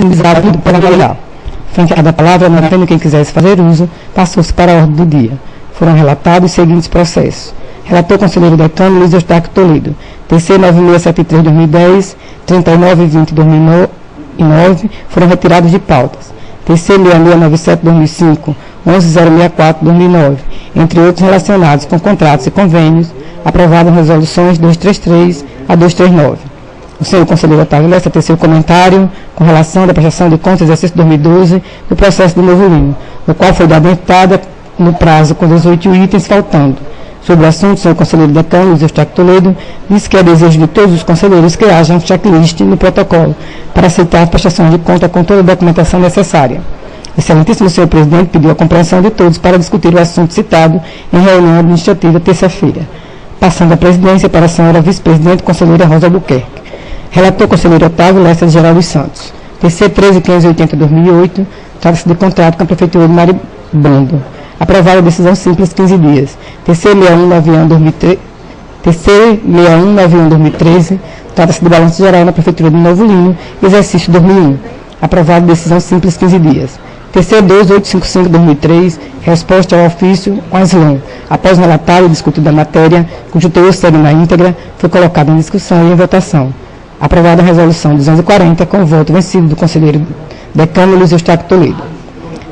disponibilizado para avaliar. Franqueada a palavra, não havendo quem quisesse fazer uso, passou-se para a ordem do dia. Foram relatados os seguintes processos. Relator conselheiro decano Luiz Eustáquio Toledo, TC 9673-2010, 3920-2009, foram retirados de pautas. TC 6697-2005, 11064-2009, entre outros relacionados com contratos e convênios, aprovadas resoluções 233 a 239. O senhor conselheiro Otávio Lessa teceu comentário com relação à prestação de contas do exercício 2012 do processo do Novo Lino, o qual foi dado entrada no prazo com 18 itens faltando. Sobre o assunto, o senhor conselheiro decano, Luiz Eustáquio Toledo, disse que é desejo de todos os conselheiros que haja um checklist no protocolo para aceitar a prestação de conta com toda a documentação necessária. Excelentíssimo senhor presidente pediu a compreensão de todos para discutir o assunto citado em reunião administrativa terça-feira. Passando a presidência para a senhora vice-presidente conselheira Rosa Albuquerque. Relator conselheiro Otávio Lessa de Geral dos Santos. TC 13580-2008, trata-se de contrato com a Prefeitura de Maribondo. Aprovada a decisão simples 15 dias. TC 6191-2013, trata-se de balanço geral na Prefeitura de Novo Lino, exercício 2001. Aprovada a decisão simples 15 dias. TC 2855-2003, resposta ao ofício Aslan. Após o relatório e discutido da matéria, cujo teor segue na íntegra, foi colocado em discussão e em votação. Aprovada a resolução 240, com o voto vencido do conselheiro decano Luiz Eustáquio Toledo.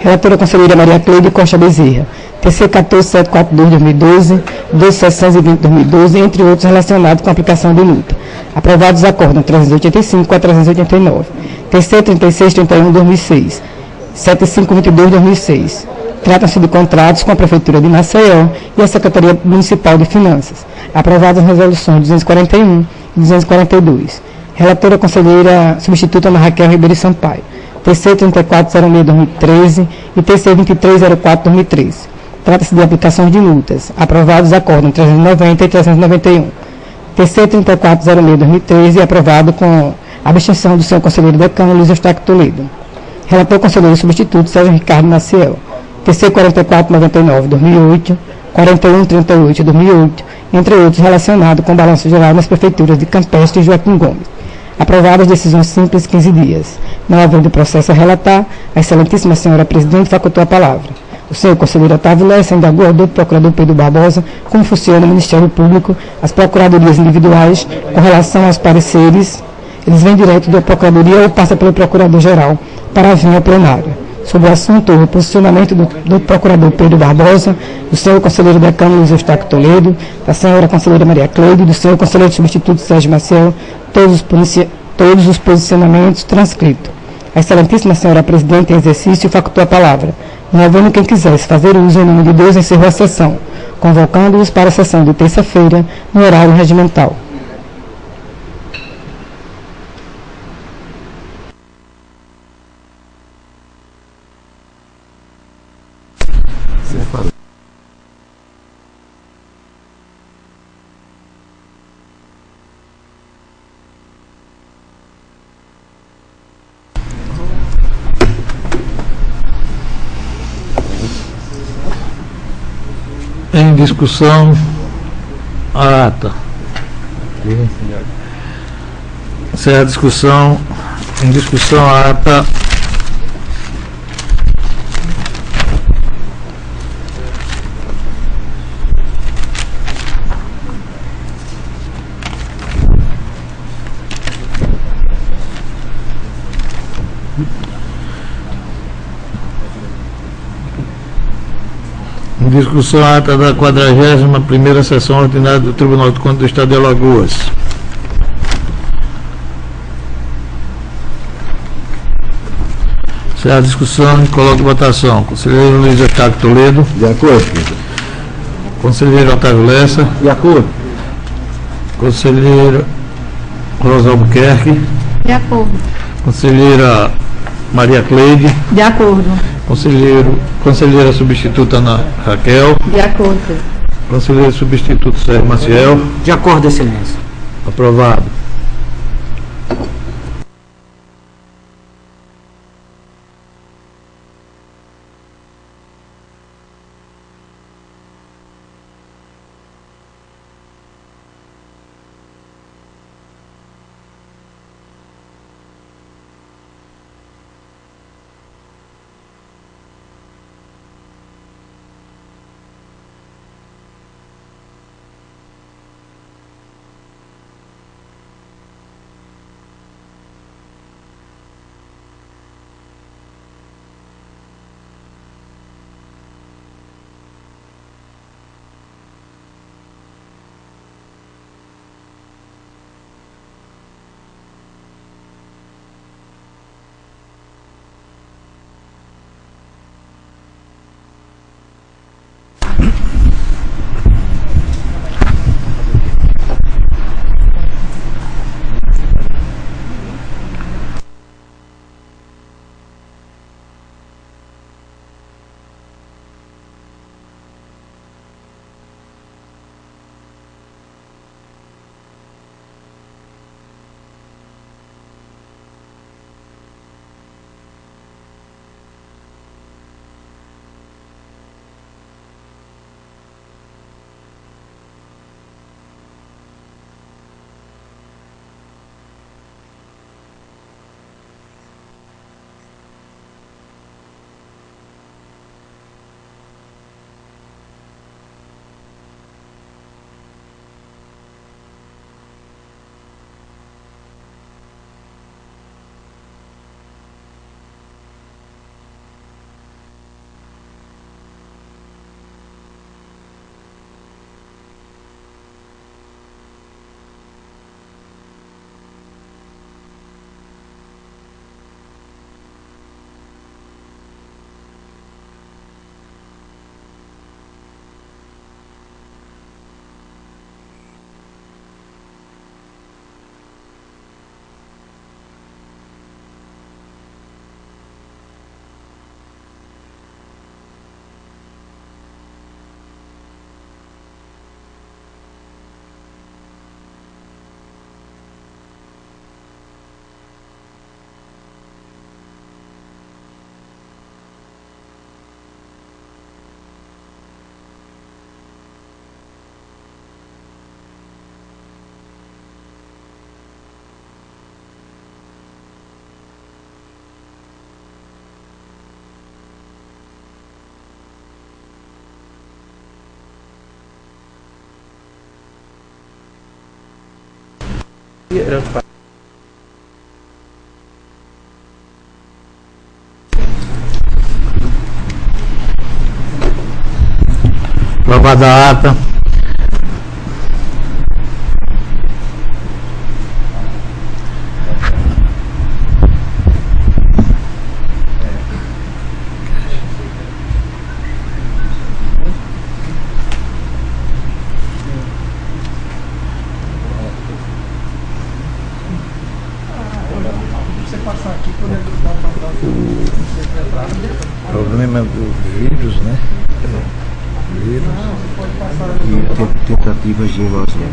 Relatora conselheira Maria Cleide Costa Bezerra, TC 14742-2012, 12620-2012, entre outros relacionados com a aplicação de multa. Aprovados acórdão 385 a 389. TC 3631-2006, 7522-2006. Tratam-se de contratos com a Prefeitura de Maceió e a Secretaria Municipal de Finanças. Aprovadas resoluções 241 e 242. Relatora conselheira substituta Ana Raquel Ribeiro Sampaio. TC 3406-2013 e TC 2304-2013. Trata-se de aplicações de multas. Aprovados acórdão 390 e 391. TC 3406-2013 aprovado com abstenção do senhor conselheiro decano Luiz Eustáquio Toledo. Relator conselheiro substituto Sérgio Ricardo Maciel. TC 4499-2008, 4138-2008, entre outros relacionados com o balanço geral nas prefeituras de Campestre e Joaquim Gomes. Aprovadas decisões simples 15 dias. Não havendo processo a relatar, a excelentíssima senhora presidente facultou a palavra. O senhor conselheiro Otávio Lessa indagou ao doutor procurador Pedro Barbosa como funciona o Ministério Público, as procuradorias individuais, com relação aos pareceres, eles vêm direto da procuradoria ou passa pelo procurador-geral para vir ao plenário. Sobre o assunto, o posicionamento do procurador Pedro Barbosa, do senhor conselheiro decano Luiz Eustáquio Toledo, da senhora conselheira Maria Cleide, do senhor conselheiro substituto Sérgio Maciel, todos os posicionamentos transcritos. A excelentíssima senhora presidente em exercício facultou a palavra. Não havendo quem quisesse fazer uso em nome de Deus, encerrou a sessão, convocando-os para a sessão de terça-feira, no horário regimental. Em discussão, a ata. Encerra a discussão. Em discussão, a ata. Em discussão, a ata da 41ª sessão ordinária do Tribunal de Contas do Estado de Alagoas. Encerra a discussão e coloco em votação. Conselheiro Luiz Eustáquio Toledo. De acordo. Conselheiro Otávio Lessa. De acordo. Conselheiro Rosa Albuquerque. De acordo. Conselheira Maria Cleide. De acordo. Conselheira substituta Ana Raquel. De acordo. Conselheiro substituto Sérgio Maciel. De acordo, excelência. Aprovado. Aprovada a ata. O problema do vírus, né? Vírus e tentativas de invasão.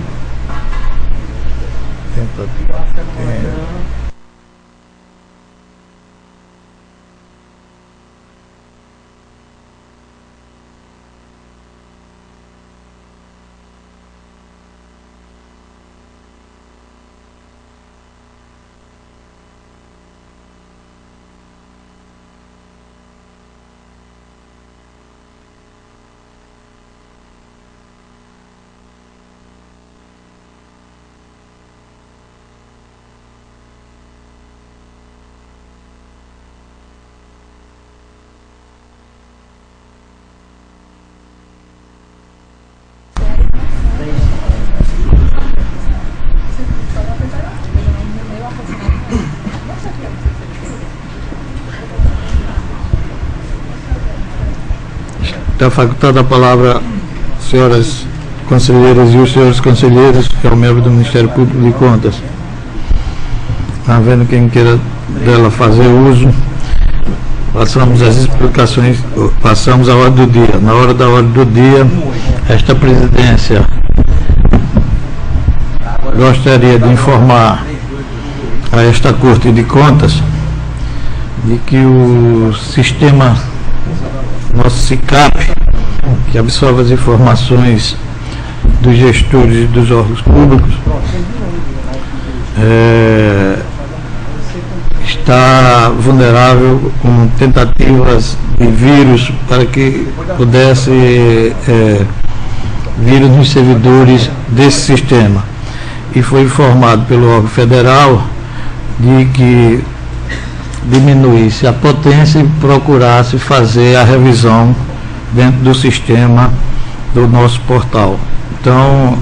Está facultada a palavra, senhoras conselheiras e os senhores conselheiros, que é o membro do Ministério Público de Contas. Havendo quem queira dela fazer uso, passamos as explicações, passamos a ordem do dia. Na hora da ordem do dia, esta presidência gostaria de informar a esta Corte de Contas de que o sistema, nosso SICAP, que absorve as informações dos gestores e dos órgãos públicos, está vulnerável com tentativas de vírus para que pudesse vírus nos servidores desse sistema. E foi informado pelo órgão federal de que diminuísse a potência e procurasse fazer a revisão dentro do sistema do nosso portal. Então,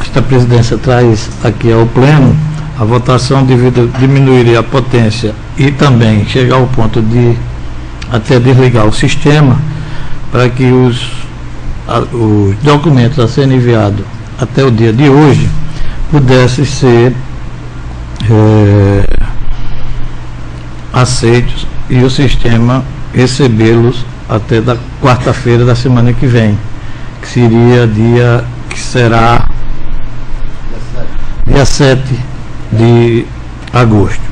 esta presidência traz aqui ao pleno a votação devido a diminuir a potência e também chegar ao ponto de até desligar o sistema, para que os documentos a serem enviados até o dia de hoje pudessem ser aceitos e o sistema recebê-los até da quarta-feira da semana que vem, que será dia 7 de agosto.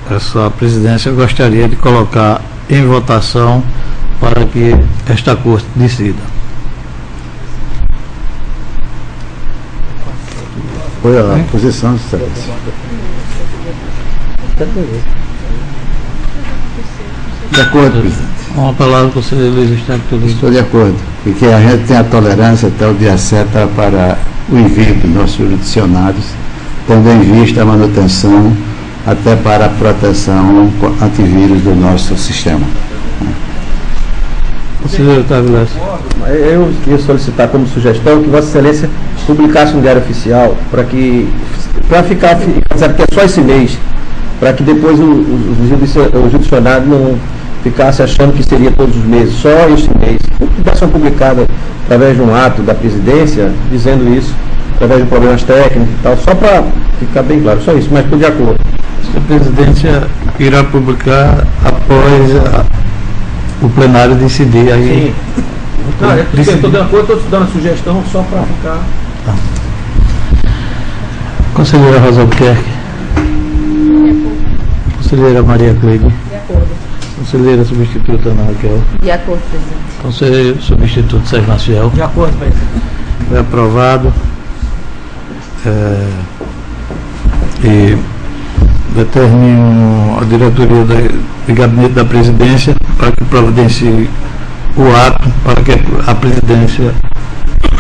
Essa presidência gostaria de colocar em votação para que esta Corte decida. Foi a posição, excelência. De acordo, presidente. Uma palavra, conselheiro Luiz Eustáquio Toledo. Estou de acordo. E que a gente tem a tolerância até o dia 7 para o envio dos nossos jurisdicionados, tendo em vista a manutenção até para a proteção antivírus do nosso sistema. Conselheiro Otávio Lessa. Eu queria solicitar como sugestão que Vossa Excelência publicasse um diário oficial para ficar, sabe que é só esse mês, para que depois o judiciário não ficasse achando que seria todos os meses, só este mês. Publicação publicada através de um ato da presidência, dizendo isso, através de problemas técnicos e tal, só para ficar bem claro, só isso, mas estou de acordo. A presidência irá publicar após o plenário decidir aí. Sim. Não, estou de acordo, estou dando a sugestão só para ficar. Tá. Conselheira Rosa Albuquerque. Conselheira Maria Cleide. De acordo. Conselheira substituta Ana Raquel. De acordo, presidente. Conselheiro substituto Sérgio Maciel. De acordo, presidente. Foi aprovado. E determino a diretoria do gabinete da presidência para que providencie o ato para que a presidência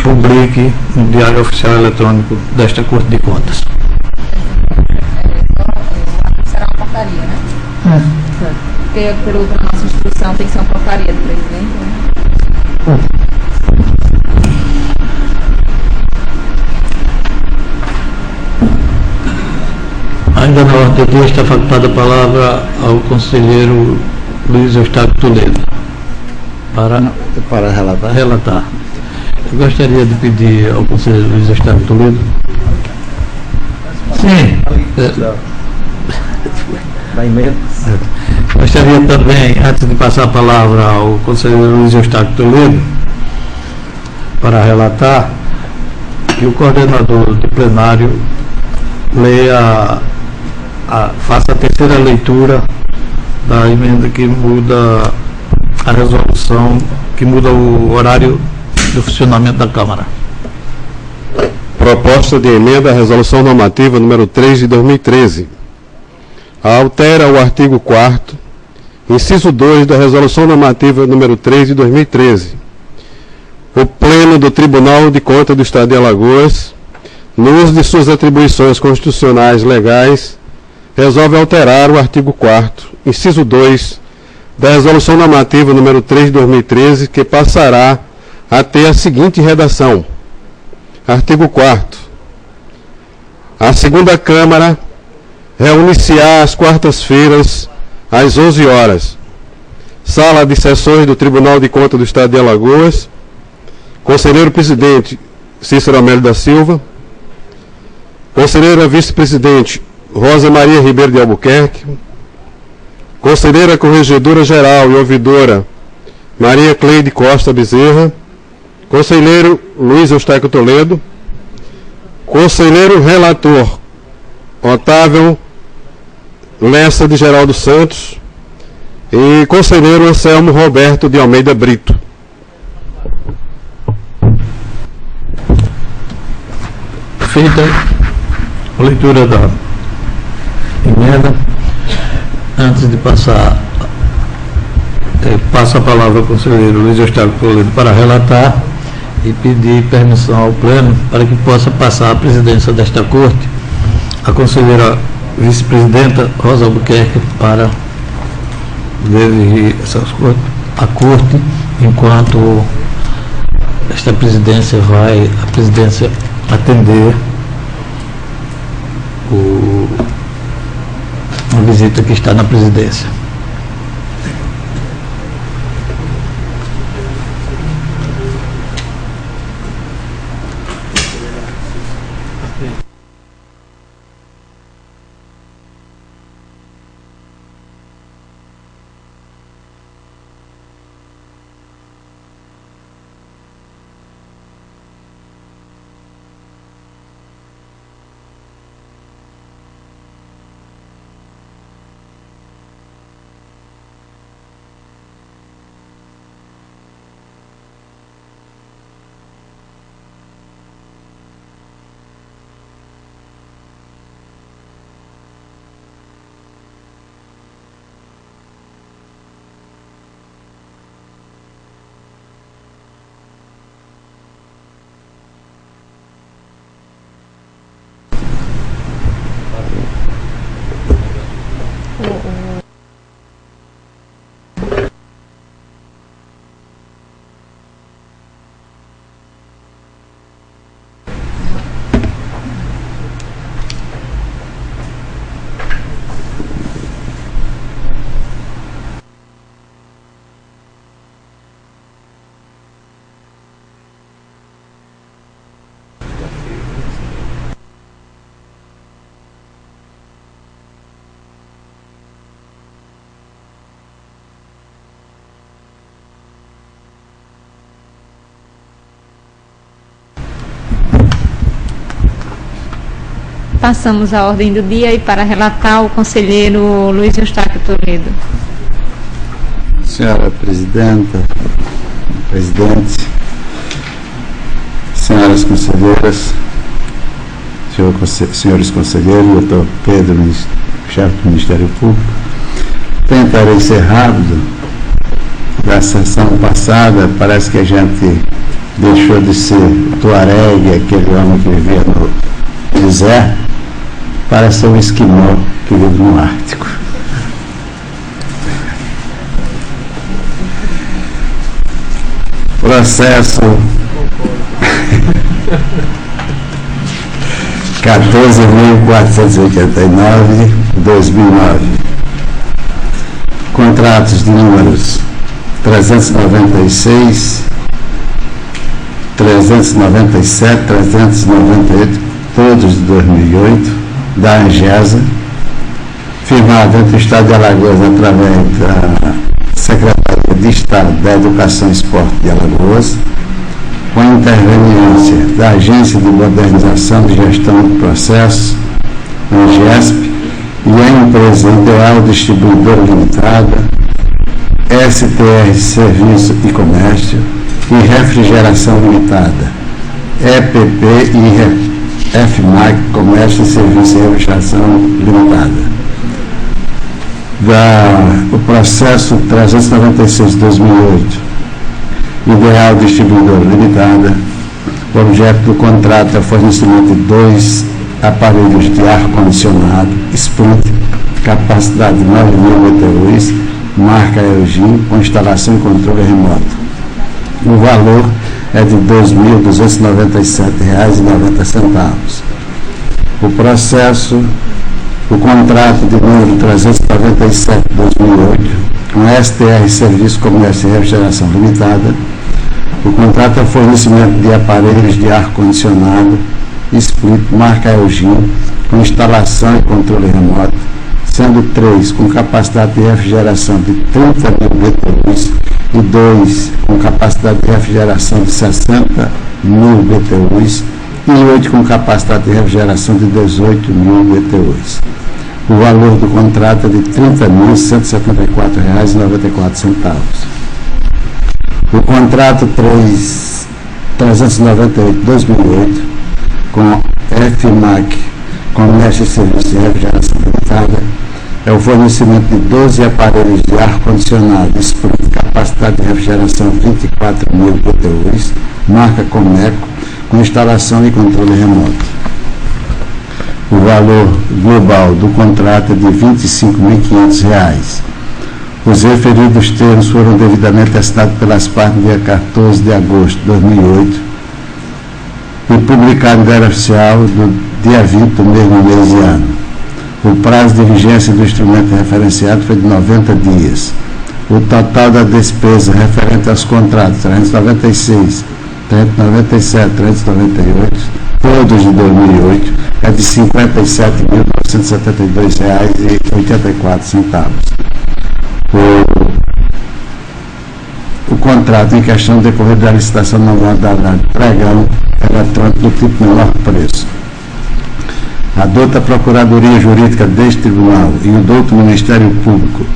publique no Diário Oficial Eletrônico desta Corte de Contas. Será uma portaria, né? Porque, pela nossa instrução, tem que ser uma portaria do presidente, né? Ainda na ordem do dia está facultada a palavra ao conselheiro Luiz Eustáquio Toledo Para relatar. relatar. Eu gostaria de pedir ao conselheiro Luiz Eustáquio Toledo. Sim. Da emenda. Gostaria também, antes de passar a palavra ao conselheiro Luiz Eustáquio Toledo, para relatar, que o coordenador do plenário leia, faça a terceira leitura da emenda que muda a resolução, que muda o horário do funcionamento da Câmara. Proposta de emenda à Resolução Normativa número 3 de 2013. Altera o artigo 4º, inciso 2 da Resolução Normativa número 3 de 2013. O Pleno do Tribunal de Contas do Estado de Alagoas, no uso de suas atribuições constitucionais legais, resolve alterar o artigo 4º, inciso 2 da Resolução Normativa número 3 de 2013, que passará a ter a seguinte redação. Artigo 4º. A segunda Câmara reúne-se-á às quartas-feiras, às 11 horas. Sala de sessões do Tribunal de Contas do Estado de Alagoas. Conselheiro-presidente Cícero Amélio da Silva. Conselheira vice-presidente Rosa Maria Ribeiro de Albuquerque. Conselheira corregedora-geral e ouvidora Maria Cleide Costa Bezerra. Conselheiro Luiz Eustáquio Toledo. Conselheiro relator Otávio Lessa de Geraldo Santos. E conselheiro Anselmo Roberto de Almeida Brito. Feita a leitura da emenda, antes de passar, passo a palavra ao conselheiro Luiz Eustáquio Toledo para relatar e pedir permissão ao Pleno para que possa passar a presidência desta Corte a conselheira vice-presidenta Rosa Albuquerque para dirigir a Corte, enquanto esta presidência vai atender a visita que está na presidência. Passamos à ordem do dia e para relatar o conselheiro Luiz Eustáquio Toledo. Senhora Presidenta, Presidente, senhoras conselheiras, senhores conselheiros, doutor Pedro, chefe do Ministério Público, tentar encerrado da sessão passada, parece que a gente deixou de ser Tuareg, aquele homem que vivia no deserto, para ser um esquimó que vive no Ártico. Processo 14.489/2009. Contratos de números 396, 397, 398, todos de 2008, da Angesa, firmado entre o Estado de Alagoas através da Secretaria de Estado da Educação e Esporte de Alagoas, com a interveniência da Agência de Modernização de Gestão de Processos, ANGESP, e a empresa Ideal Distribuidora Limitada, STR Serviço e Comércio e Refrigeração Limitada, EPP e FMAC Comércio e Serviço e Refrigeração Limitada. O processo 396/2008, Ideal Distribuidora Limitada, o objeto do contrato é o fornecimento de 2 aparelhos de ar-condicionado Split, capacidade de 9.000 BTUs, marca Elgin, com instalação e controle remoto. O valor é de R$ 2.297,90. O contrato de número 397/2008, com STR Serviço Comércio e Refrigeração Limitada. O contrato é fornecimento de aparelhos de ar-condicionado Split, marca Elgin, com instalação e controle remoto, sendo 3 com capacidade de refrigeração de 30.000 BTUs e 2 com capacidade de refrigeração de 60.000 BTUs e 8 com capacidade de refrigeração de 18.000 BTUs. O valor do contrato é de R$ 30.174,94. O contrato 398/2008, com FMAC Comércio e Serviço de Refrigeração Limitada, é o fornecimento de 12 aparelhos de ar-condicionado Split, capacidade de refrigeração 24.000 BTUs, marca Comeco, com instalação e controle remoto. O valor global do contrato é de R$ 25.500. Os referidos termos foram devidamente assinados pelas partes no dia 14 de agosto de 2008 e publicado no Diário Oficial do dia 20 do mesmo mês e ano. O prazo de vigência do instrumento referenciado foi de 90 dias. O total da despesa referente aos contratos 396, 397, 398, todos de 2008, é de R$ 57.972,84. O contrato em questão decorrer da licitação na modalidade pregão eletrônico do tipo menor preço. A douta Procuradoria Jurídica deste Tribunal e o douto Ministério Público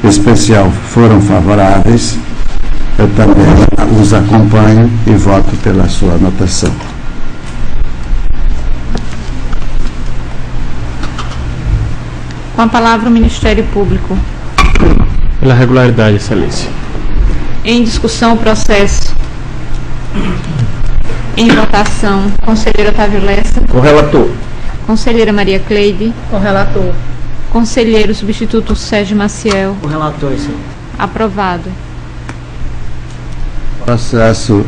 Especial foram favoráveis. Eu também os acompanho e voto pela sua anotação. Com a palavra o Ministério Público. Pela regularidade, Excelência. Em discussão o processo. Em votação, conselheiro Otávio Lessa. Com o relator. Conselheira Maria Cleide. Com o relator. Conselheiro substituto Sérgio Maciel. Com o relator, senhor. Aprovado. Processo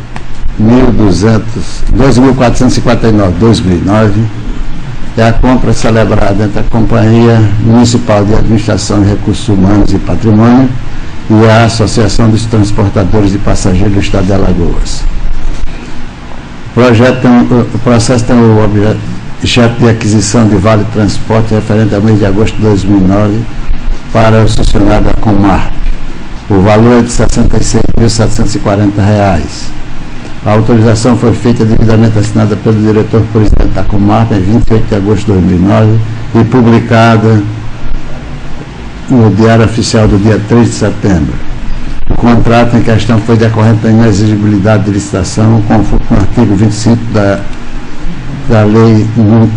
12.459/2009 é a compra celebrada entre a Companhia Municipal de Administração de Recursos Humanos e Patrimônio e a Associação dos Transportadores de Passageiros do Estado de Alagoas. O processo tem o objeto de aquisição de vale transporte referente ao mês de agosto de 2009 para os funcionários da Comar. O valor é de R$ 66.740. A autorização foi feita devidamente assinada pelo diretor-presidente da Comarca em 28 de agosto de 2009 e publicada no Diário Oficial do dia 3 de setembro. O contrato em questão foi decorrente da inexigibilidade de licitação, conforme o artigo 25 da lei, no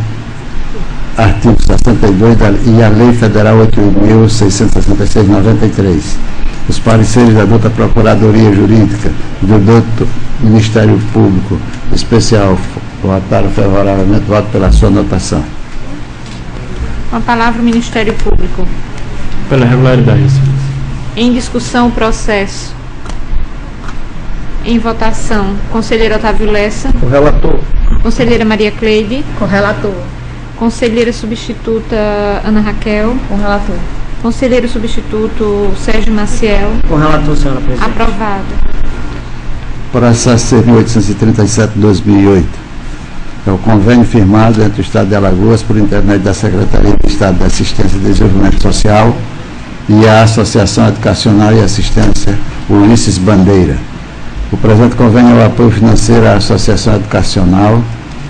artigo 62 e a Lei Federal 8.666/93. Os pareceres da douta Procuradoria Jurídica e do douto Ministério Público Especial votaram favoravelmente. Voto pela sua anotação. Com a palavra o Ministério Público. Pela regularidade, excelência. Em discussão, o processo. Em votação, conselheiro Otávio Lessa. O relator. Conselheira Maria Cleide. Com relator. Conselheira substituta Ana Raquel. Com relator. Conselheiro substituto Sérgio Maciel. Com relator, senhora presidente. Aprovado. Processo 6837/2008. É o convênio firmado entre o Estado de Alagoas por intermédio da Secretaria de Estado de Assistência e Desenvolvimento Social e a Associação Educacional e Assistência Ulisses Bandeira. O presente convênio é o apoio financeiro à Associação Educacional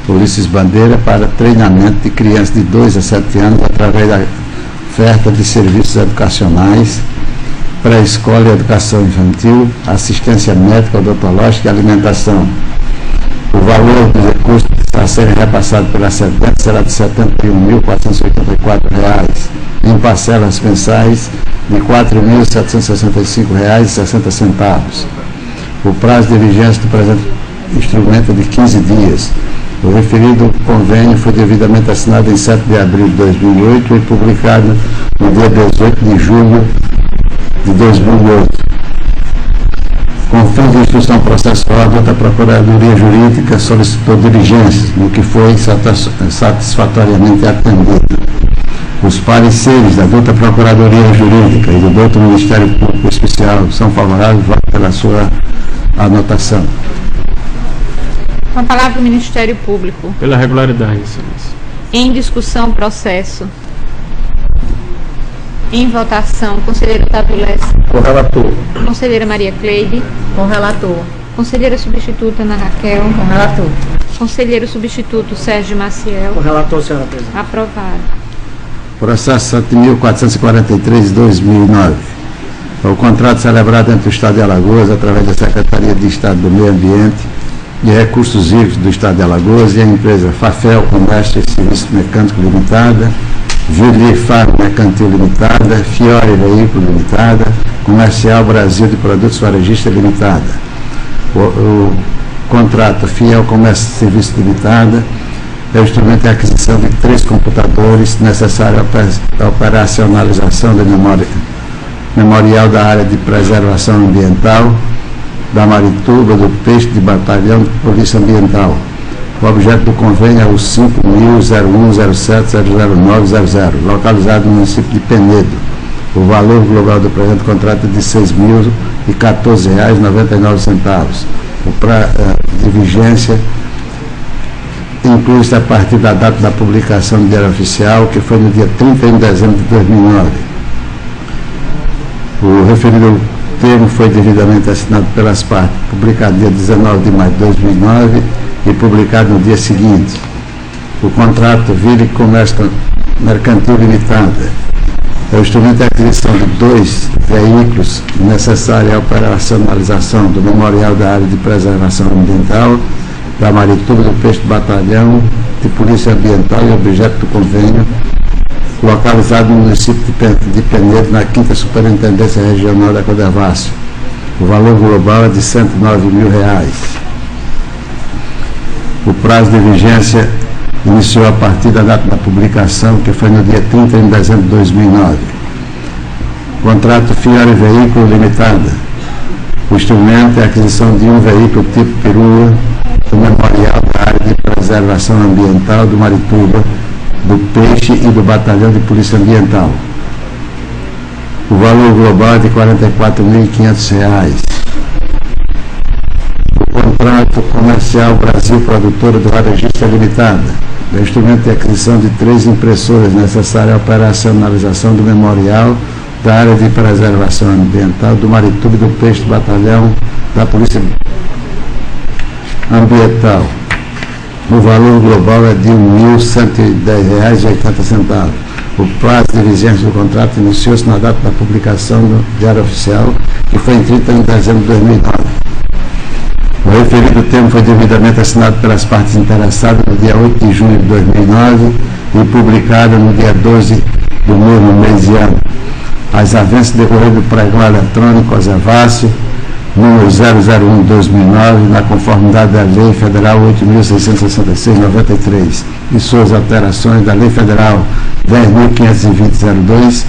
Ulisses Bandeira para treinamento de crianças de 2 a 7 anos através da oferta de serviços educacionais, pré-escola e educação infantil, assistência médica, odontológica e alimentação. O valor dos recursos a serem repassados pela SEDEM será de R$ 71.484, em parcelas mensais de R$ 4.765,60. O prazo de vigência do presente instrumento é de 15 dias. O referido convênio foi devidamente assinado em 7 de abril de 2008 e publicado no dia 18 de julho de 2008. Com fins de instrução processual, a douta Procuradoria Jurídica solicitou diligências, no que foi satisfatoriamente atendido. Os pareceres da douta Procuradoria Jurídica e do douto Ministério Público Especial são favoráveis. Voto pela sua anotação. Com a palavra o Ministério Público. Pela regularidade, excelência. Em discussão, processo. Em votação, conselheiro Otávio Lessa. Com relator. Conselheira Maria Cleide. Com relator. Conselheira substituta Ana Raquel. Com relator. Conselheiro substituto Sérgio Maciel. Com relator, senhora presidente. Aprovado. Processo 7.443/2009. É o contrato celebrado entre o Estado de Alagoas, através da Secretaria de Estado do Meio Ambiente e Recursos Hídricos do Estado de Alagoas, e a empresa Fafel Comércio e Serviço Mecânico Limitada, Vilifar Mercantil Limitada, Fiore Veículo Limitada, Comercial Brasil de Produtos Varejista Limitada. O contrato Fiel Comércio e Serviço Limitada é o instrumento de aquisição de 3 computadores necessários à operacionalização do memorial da área de preservação ambiental da Marituba, do Peixe de Batalhão de Polícia Ambiental. O objeto do convênio é o 5.001.07.009.00, localizado no município de Penedo. O valor global do presente contrato é de R$ 6.014,99. O prazo de vigência inclui-se a partir da data da publicação do Diário Oficial, que foi no dia 31 de dezembro de 2009. O referido termo foi devidamente assinado pelas partes, publicado dia 19 de maio de 2009 e publicado no dia seguinte. O contrato Vile Comércio Mercantil Limitada é o instrumento de aquisição de 2 veículos necessários à operacionalização do memorial da área de preservação ambiental da Marituba, do Peixe do Batalhão de Polícia Ambiental e objeto do convênio, localizado no município de Penedo, na 5ª Superintendência Regional da Codervácio. O valor global é de R$ 109 mil. O prazo de vigência iniciou a partir da data da publicação, que foi no dia 30 de dezembro de 2009. Contrato Fiore Veículo Limitada. O instrumento é a aquisição de um veículo tipo perua do memorial da área de preservação ambiental do Marituba, do Peixe e do Batalhão de Polícia Ambiental. O valor global é de R$ 44.500. O contrato Comercial Brasil Produtora do Varejista Limitada é o instrumento de aquisição de 3 impressoras necessárias à operacionalização do memorial da área de preservação ambiental do Marituba e do Peixe do Batalhão da Polícia Ambiental. O valor global é de R$ 1.110,80. O prazo de vigência do contrato iniciou-se na data da publicação do Diário Oficial, que foi em 30 de dezembro de 2009. O referido termo foi devidamente assinado pelas partes interessadas no dia 8 de junho de 2009 e publicado no dia 12 do mesmo mês de ano. as avanças decorridas do pregão eletrônico Osevassi, número 001/2009, na conformidade da Lei Federal 8.666/93 e suas alterações da Lei Federal 10.520/02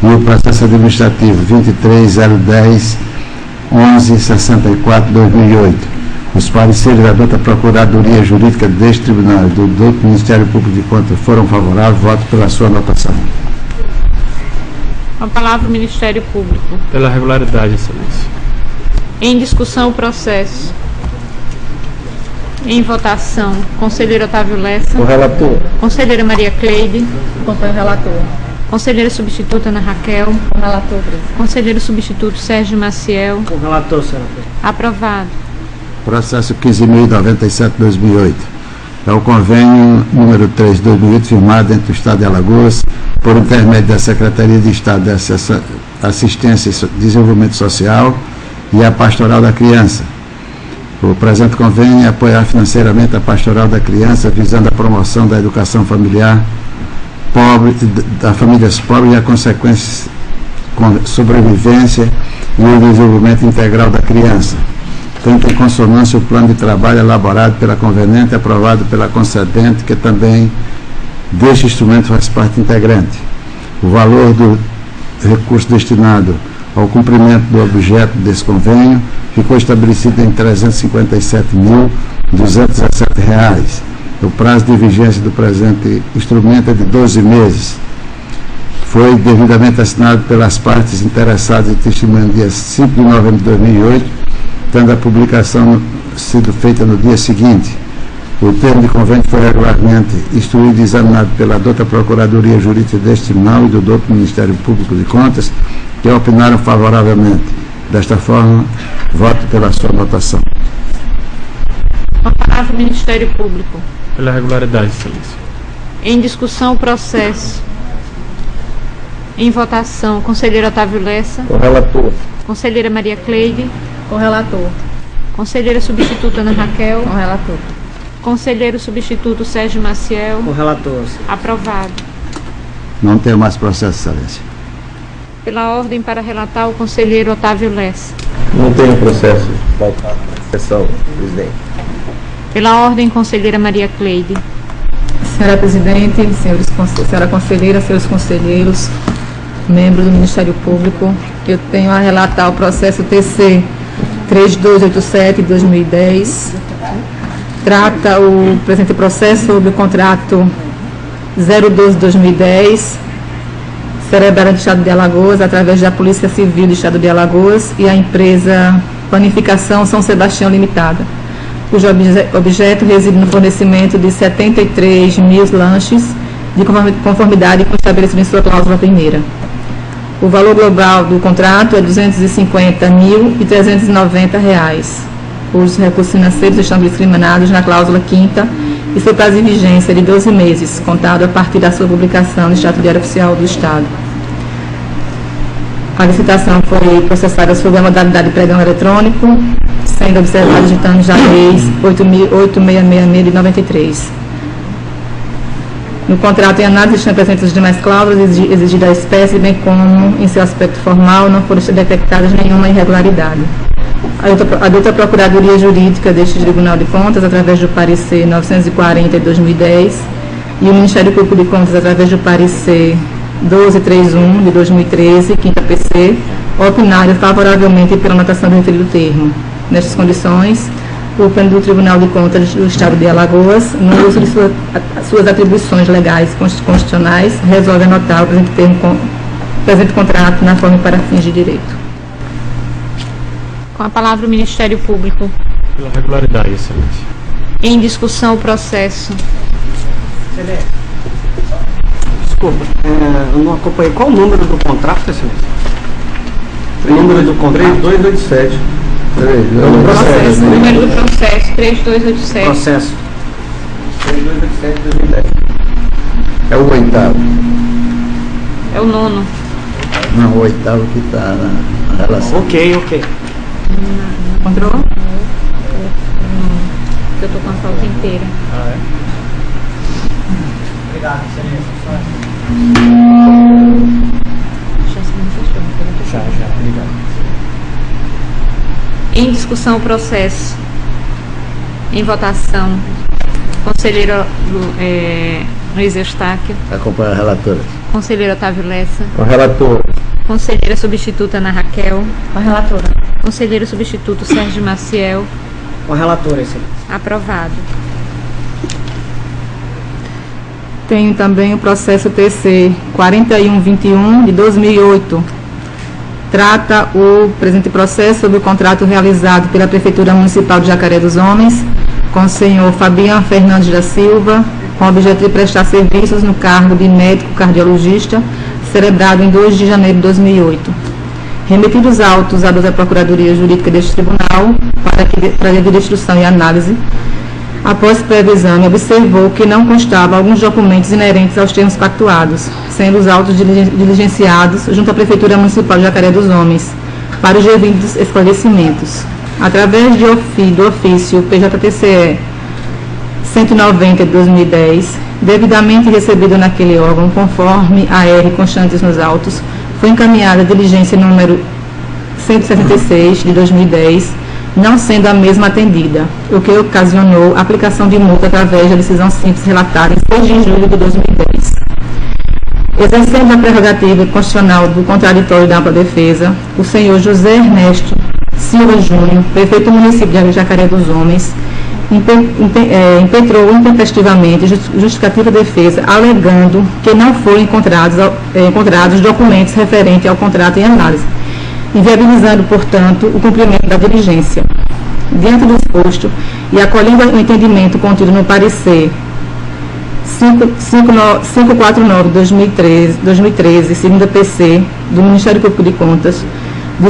e o processo administrativo 23.010.11.64/2008. Os pareceres da douta Procuradoria Jurídica deste Tribunal e do douto Ministério Público de Contas foram favoráveis. Voto pela sua anotação. Com a palavra o Ministério Público. Pela regularidade, excelência. Em discussão o processo. Em votação, conselheiro Otávio Lessa. O relator. Conselheira Maria Cleide. Acompanho o relator. Conselheira substituta Ana Raquel. Com o relator, presidente. Conselheiro substituto Sérgio Maciel. Com o relator, senhora presidente. Aprovado. Processo 15.097/2008. É o convênio número 3/2008, firmado entre o Estado de Alagoas, por intermédio da Secretaria de Estado de Assistência e Desenvolvimento Social e a Pastoral da Criança. O presente convênio é apoiar financeiramente a Pastoral da Criança, visando a promoção da educação familiar pobre, das famílias pobres e a consequência sobrevivência e o desenvolvimento integral da criança. Tanto em consonância o plano de trabalho elaborado pela conveniente e aprovado pela concedente, que também deste instrumento faz parte integrante. O valor do recurso destinado ao cumprimento do objeto desse convênio ficou estabelecido em R$ 357.217. O prazo de vigência do presente instrumento é de 12 meses. Foi devidamente assinado pelas partes interessadas e testemunho no dia 5 de novembro de 2008, tendo a publicação sido feita no dia seguinte. O termo de convênio foi regularmente instruído e examinado pela douta Procuradoria Jurídica deste Tribunal e do douto Ministério Público de Contas, que opinaram favoravelmente. Desta forma, voto pela sua votação. Com a palavra o Ministério Público. Pela regularidade, excelência. Em discussão o processo. Em votação, conselheiro Otávio Lessa. O relator. Conselheira Maria Cleide. Com o relator. Conselheira substituta Ana Raquel. Com o relator. Conselheiro substituto Sérgio Maciel. Com o relator. Aprovado. Não tenho mais processo, excelência. Pela ordem para relatar o conselheiro Otávio Lessa. Não tem processo. Voltar à sessão, presidente. Pela ordem, conselheira Maria Cleide. Senhora presidente, senhora conselheira, senhores conselheiros, membros do Ministério Público, eu tenho a relatar o processo TC 3287/2010. Trata o presente processo sobre o contrato 012/2010, celebrado do Estado de Alagoas, através da Polícia Civil do Estado de Alagoas e a empresa Planificação São Sebastião Limitada, cujo objeto reside no fornecimento de 73.000 lanches de conformidade com o estabelecido em sua cláusula primeira. O valor global do contrato é R$ 250.390. Os recursos financeiros estão discriminados na cláusula 5ª e seu prazo de vigência é de 12 meses, contado a partir da sua publicação no Estado Diário Oficial do Estado. A licitação foi processada sob a modalidade de pregão eletrônico, sendo observado os ditames da Lei 8.666 de 93. No contrato em análise estão presentes as demais cláusulas exigidas à espécie, bem como, em seu aspecto formal, não foram detectadas nenhuma irregularidade. A douta Procuradoria Jurídica deste Tribunal de Contas, através do parecer 940 de 2010, e o Ministério Público de Contas, através do parecer 1231 de 2013, 5ª PC, opinaram favoravelmente pela anotação do referido termo. Nestas condições, o Pleno do Tribunal de Contas do Estado de Alagoas, no uso de suas atribuições legais e constitucionais, resolve anotar o presente contrato na forma e para fins de direito. Com a palavra o Ministério Público. Pela regularidade, excelência. Em discussão o processo. Desculpa, eu não acompanhei. Qual o número do contrato, excelência? O número do contrato? 3287. Processo. Número do processo 3287. Processo. 3287 de 2010. É o 8º. É o 9º. Não, o 8º que está na relação. Ok. Encontrou? Eu estou com a pauta inteira. Ah, é? Obrigado, excelência. Já se manifestou. Em discussão o processo. Em votação. Conselheiro Luiz Eustáquio. Acompanha a relatora. Conselheiro Otávio Lessa. Com a relatora. Conselheira substituta Ana Raquel. Com a relatora. Conselheiro substituto Sérgio Maciel. Com a relatora, excelência. Aprovado. Tenho também o processo TC 4121 de 2008. Trata o presente processo sobre o contrato realizado pela Prefeitura Municipal de Jacaré dos Homens com o senhor Fabiano Fernandes da Silva, com o objeto de prestar serviços no cargo de médico cardiologista, celebrado em 2 de janeiro de 2008. Remetidos autos à da Procuradoria Jurídica deste Tribunal, para devida instrução e análise, após prévio exame, observou que não constavam alguns documentos inerentes aos termos pactuados, sendo os autos diligenciados junto à Prefeitura Municipal de Jacaré dos Homens, para os devidos esclarecimentos. Através do ofício PJTCE 190 de 2010, devidamente recebido naquele órgão, conforme a R constantes nos autos, foi encaminhada a diligência número 166 de 2010, não sendo a mesma atendida, o que ocasionou a aplicação de multa através da decisão simples relatada em 6 de julho de 2010. Exercendo a prerrogativa constitucional do contraditório da ampla defesa, o senhor José Ernesto Silva Júnior, prefeito do município de Jacaré dos Homens, impetrou intempestivamente justificativa defesa, alegando que não foram encontrados documentos referentes ao contrato em análise, inviabilizando, portanto, o cumprimento da diligência. Diante do exposto e acolhendo o entendimento contido no parecer 549/2013, segunda PC, do Ministério Público de Contas, o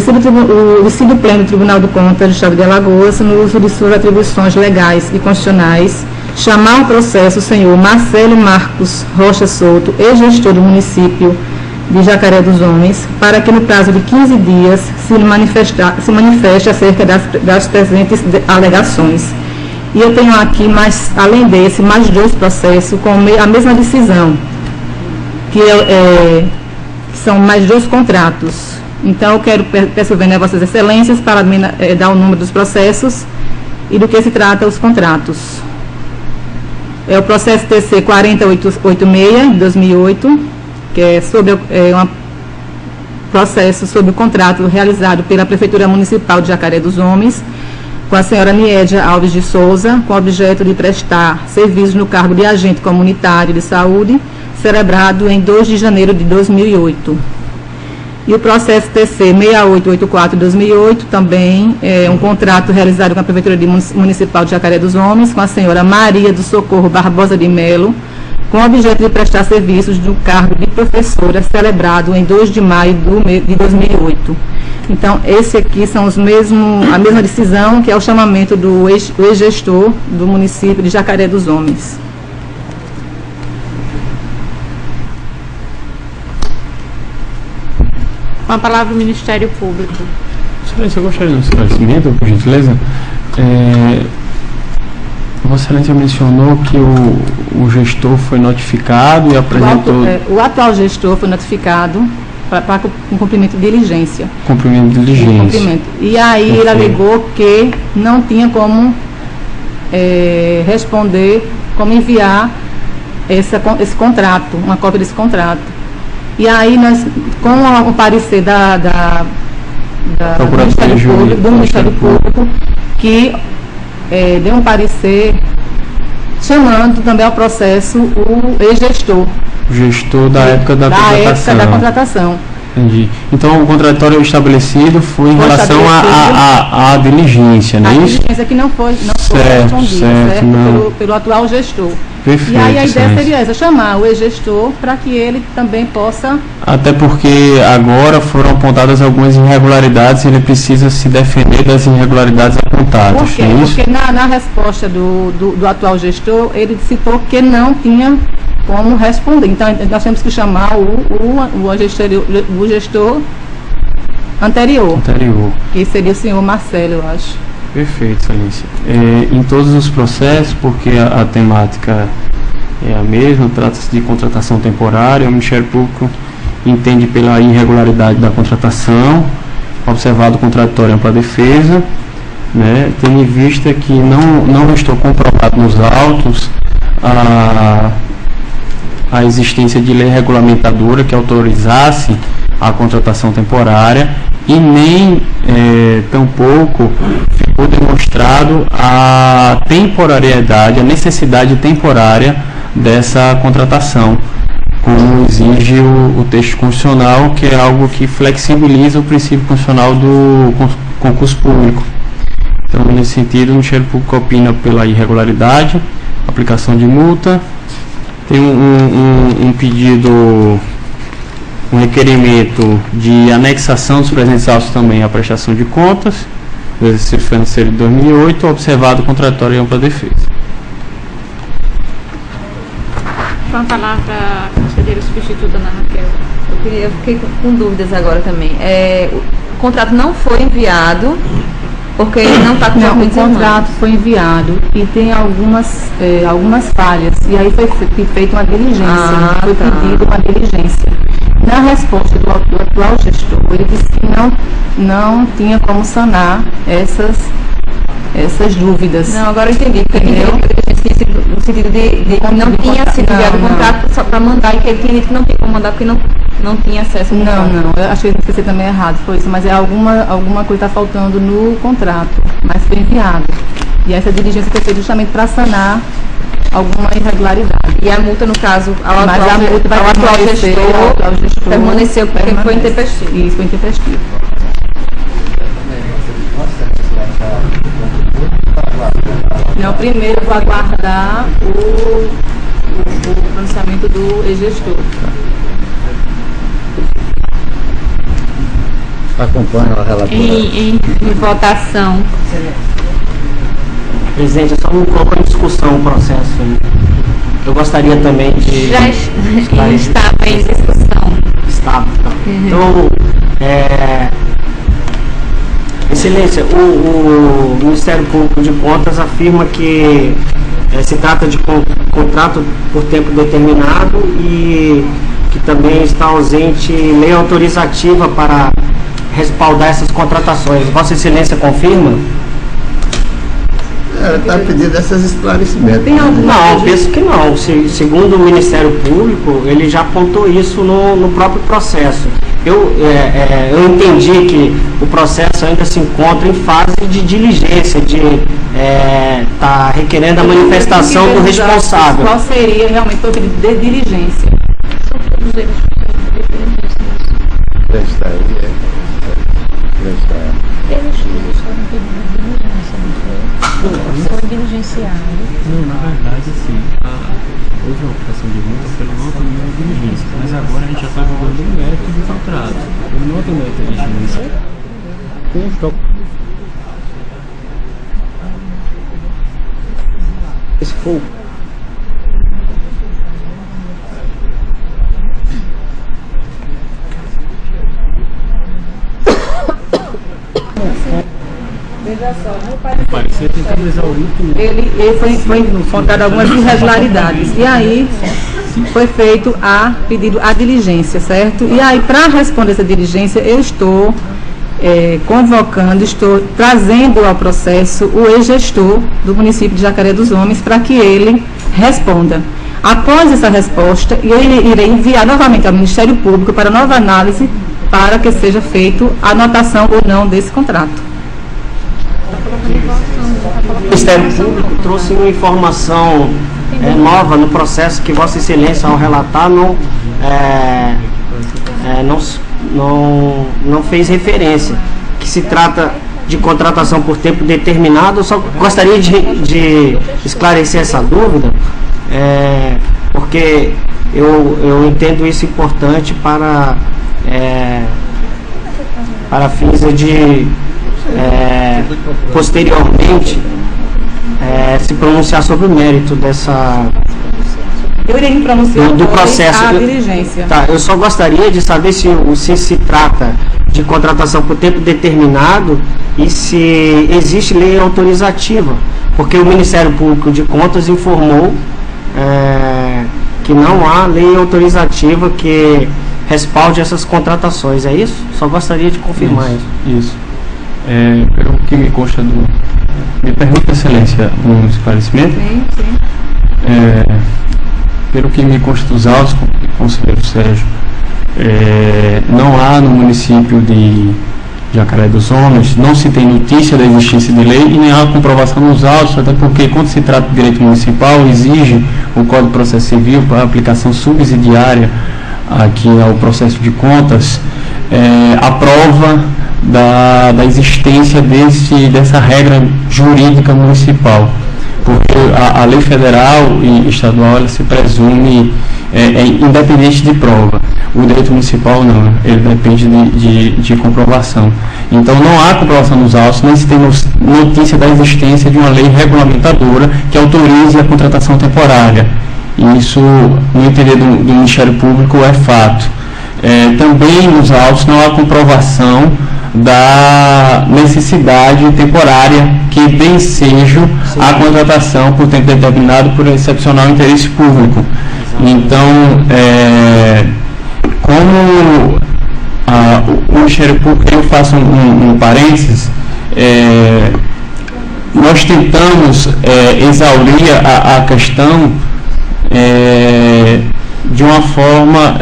Decídio Pleno do Tribunal de Contas do Estado de Alagoas, no uso de suas atribuições legais e constitucionais, chamar o processo o senhor Marcelo Marcos Rocha Souto, ex-gestor do município de Jacaré dos Homens, para que no prazo de 15 dias se manifeste acerca das presentes alegações. E eu tenho aqui, além desse, mais 2 processos com a mesma decisão, que são mais 2 contratos. Então, eu peço a Vossas Excelências para dar o número dos processos e do que se trata os contratos. É o processo TC 4086, de 2008, que é sobre um processo sobre o contrato realizado pela Prefeitura Municipal de Jacaré dos Homens, com a senhora Niédia Alves de Souza, com o objeto de prestar serviços no cargo de agente comunitário de saúde, celebrado em 2 de janeiro de 2008. E o processo TC 6884 de 2008, também é um contrato realizado com a Prefeitura Municipal de Jacaré dos Homens, com a senhora Maria do Socorro Barbosa de Melo, com o objeto de prestar serviços do cargo de professora, celebrado em 2 de maio de 2008. Então, esse aqui são a mesma decisão, que é o chamamento do ex-gestor do município de Jacaré dos Homens. Com a palavra o Ministério Público. Excelência, eu gostaria de um esclarecimento, por gentileza. Vossa Excelência mencionou que o gestor foi notificado e apresentou... O atual gestor foi notificado para um cumprimento de diligência. Cumprimento de diligência. E aí ele alegou que não tinha como responder, como enviar esse contrato, uma cópia desse contrato. E aí nós, com o parecer do Ministério Público, que deu um parecer chamando também ao processo o ex-gestor. O gestor da época da contratação. Entendi. Então o contraditório estabelecido foi em relação à diligência, não é isso? A diligência que não foi respondida pelo atual gestor. Perfeito, e aí a ideia seria essa, chamar o ex-gestor para que ele também possa... Até porque agora foram apontadas algumas irregularidades e ele precisa se defender das irregularidades apontadas. Por quê? Porque na resposta do atual gestor, ele citou que não tinha como responder. Então, nós temos que chamar o gestor anterior, que seria o senhor Marcelo, eu acho. Perfeito, Excelência. Em todos os processos, porque a temática é a mesma, trata-se de contratação temporária, o Ministério Público entende pela irregularidade da contratação, observado o contraditório ampla defesa, né, tendo em vista que não estou comprovado nos autos a existência de lei regulamentadora que autorizasse a contratação temporária e nem tampouco ficou demonstrado a temporariedade, a necessidade temporária dessa contratação, como exige o texto constitucional, que é algo que flexibiliza o princípio constitucional do concurso público. Então, nesse sentido, o Ministério Público opina pela irregularidade, aplicação de multa. Tem um pedido, um requerimento de anexação dos presentes autos também à prestação de contas do exercício financeiro de 2008, observado contraditório e ampla defesa. Com a palavra, a conselheira substituta Ana Raquel. Eu fiquei com dúvidas agora também. O contrato não foi enviado porque ele não está com Não, o contrato foi enviado e tem algumas falhas. E aí foi feita uma diligência, foi pedido uma diligência. Na resposta do atual gestor, ele disse que não tinha como sanar essas dúvidas. Não, agora eu entendi. No sentido de que não tinha sido enviado o contrato só para mandar, e que ele tinha dito que não tinha como mandar porque não tinha acesso ao contrato. Não, eu acho que eu esqueci também errado, foi isso, mas alguma coisa está faltando no contrato, mas foi enviado. E essa diligência foi feita justamente para sanar alguma irregularidade. E a multa, no caso, ao atual gestor permaneceu porque foi intempestivo. Isso, foi intempestivo. Não, primeiro eu vou aguardar o pronunciamento do ex-gestor. Acompanho a relatora. Em votação. Presidente, só não colocou em discussão o processo. Eu gostaria também de... Já estava em discussão. Estava. Então, Excelência, o Ministério Público de Contas afirma que se trata de contrato por tempo determinado e que também está ausente lei autorizativa para respaldar essas contratações. Vossa Excelência confirma? Está pedindo esses esclarecimentos. Não, penso que não. Segundo o Ministério Público, ele já apontou isso no próprio processo. Eu entendi que o processo ainda se encontra em fase de diligência, está requerendo a manifestação do responsável. Qual seria realmente o pedido de diligência? São todos eles Prestar aí, prestar. Eles foram pedidos de diligência, não foi? Foram diligenciados. Não, na verdade, sim. Houve uma aplicação de multa pela não atendimento à diligência, mas agora a gente já está jogando o mérito do contrato. Pelo não atendimento à diligência, com o estoque. Esse foi O parecer tentando exaurir tudo. Ele foi encontrado algumas irregularidades. E aí foi feito pedido a diligência, certo? E aí, para responder essa diligência, eu estou convocando, estou trazendo ao processo o ex-gestor do município de Jacaré dos Homens para que ele responda. Após essa resposta, ele irei enviar novamente ao Ministério Público para nova análise para que seja feito a anotação ou não desse contrato. O Ministério Público trouxe uma informação nova no processo que Vossa Excelência, ao relatar, não fez referência, que se trata de contratação por tempo determinado. Eu só gostaria de esclarecer essa dúvida, porque eu entendo isso importante para fins de posteriormente se pronunciar sobre o mérito Eu irei me pronunciar do processo. A diligência. Eu só gostaria de saber se trata de contratação por tempo determinado e se existe lei autorizativa, porque o Ministério Público de Contas informou que não há lei autorizativa que respalde essas contratações. É isso? Só gostaria de confirmar isso. Pelo que me consta do... Me permite, Excelência, um esclarecimento? Sim, sim. Pelo que me consta dos autos, conselheiro Sérgio, não há no município de Jacaré dos Homens, não se tem notícia da existência de lei e nem há comprovação nos autos, até porque quando se trata de direito municipal, exige o Código de Processo Civil para aplicação subsidiária aqui ao processo de contas, a prova da existência dessa regra jurídica municipal. Porque a lei federal e estadual ela se presume independente de prova. O direito municipal não, ele depende de comprovação. Então não há comprovação nos autos, nem se tem notícia da existência de uma lei regulamentadora que autorize a contratação temporária. E isso, no entender do Ministério Público, é fato. Também nos autos não há comprovação da necessidade temporária que dê ensejo à contratação por tempo determinado por excepcional interesse público. Então, como o Ministério Público, eu faço um parênteses, nós tentamos exaurir a questão de uma forma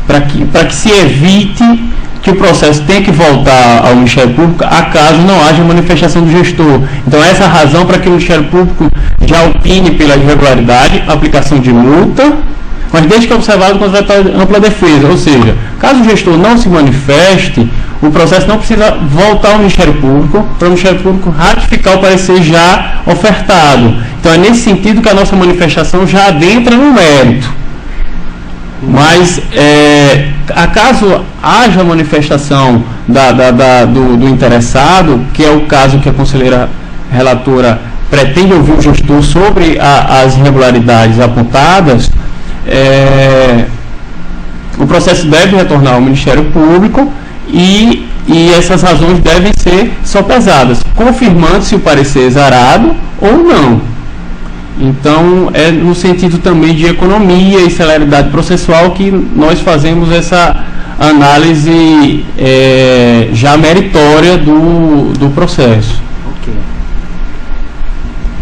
para que se evite que o processo tenha que voltar ao Ministério Público acaso não haja manifestação do gestor. Então essa é a razão para que o Ministério Público já opine pela irregularidade, aplicação de multa, mas desde que observado com ampla defesa. Ou seja, caso o gestor não se manifeste, o processo não precisa voltar ao Ministério Público, para o Ministério Público ratificar o parecer já ofertado. Então é nesse sentido que a nossa manifestação já adentra no mérito. Mas, acaso haja manifestação do interessado, que é o caso que a conselheira relatora pretende ouvir o gestor sobre as irregularidades apontadas, o processo deve retornar ao Ministério Público e essas razões devem ser sopesadas, confirmando se o parecer é exarado ou não. Então, é no sentido também de economia e celeridade processual que nós fazemos essa análise já meritória do processo. Ok.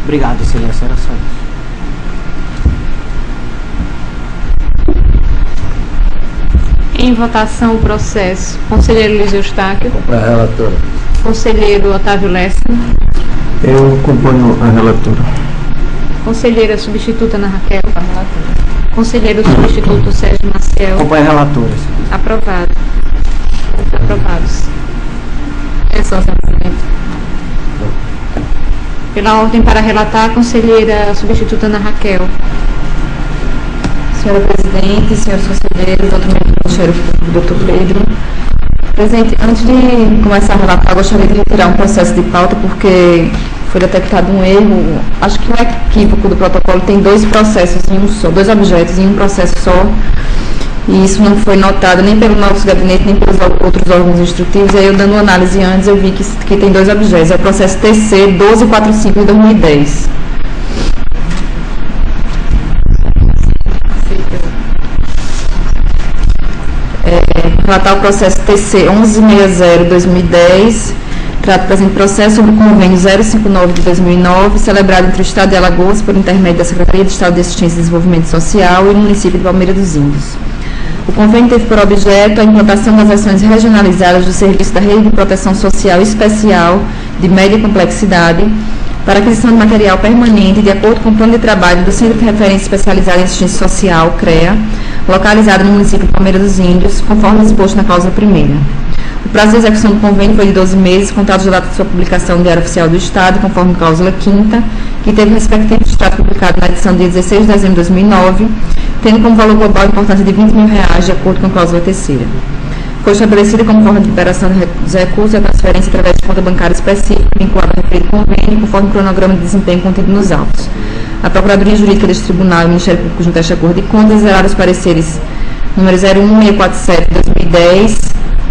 Obrigado, Excelência. Era só isso. Em votação, o processo. Conselheiro Luiz Eustáquio. Para a relatora. Conselheiro Otávio Lessa. Eu acompanho a relatora. Conselheira substituta Ana Raquel. Conselheiro substituto Sérgio Maciel. Acompanho a relatora. Aprovado. Aprovados. Senhor presidente. Pela ordem para relatar, a conselheira substituta Ana Raquel. Senhora Presidente, senhores conselheiros, doutor Ministério Público, doutor Pedro. Presidente, antes de começar a relatar, gostaria de retirar um processo de pauta, porque foi detectado um erro, acho que um equívoco do protocolo, tem dois processos em um só, dois objetos em um processo só, e isso não foi notado nem pelo nosso gabinete, nem pelos outros órgãos instrutivos, e aí eu dando uma análise antes, eu vi que tem dois objetos, é o processo TC 1245 de 2010. Relatar o processo TC 1160-2010, trata o presente processo sobre o convênio 059 de 2009, celebrado entre o Estado de Alagoas por intermédio da Secretaria de Estado de Assistência e Desenvolvimento Social e o município de Palmeira dos Índios. O convênio teve por objeto a implantação das ações regionalizadas do Serviço da Rede de Proteção Social Especial de média complexidade para aquisição de material permanente de acordo com o plano de trabalho do Centro de Referência Especializado em Assistência Social, CREA, localizado no município de Palmeira dos Índios, conforme exposto na cláusula primeira. O prazo de execução do convênio foi de 12 meses, contados da data de sua publicação no Diário Oficial do Estado, conforme cláusula 5ª, que teve o respectivo extrato publicado na edição de 16 de dezembro de 2009, tendo como valor global a importância de R$20 mil, de acordo com a cláusula 3ª. Foi estabelecida como forma de liberação dos recursos e a transferência através de conta bancária específica vinculada ao referido convênio, conforme o cronograma de desempenho contido nos autos. A Procuradoria Jurídica deste Tribunal e o Ministério Público junto a este acordo de contas zeraram os pareceres número 01647 de 2010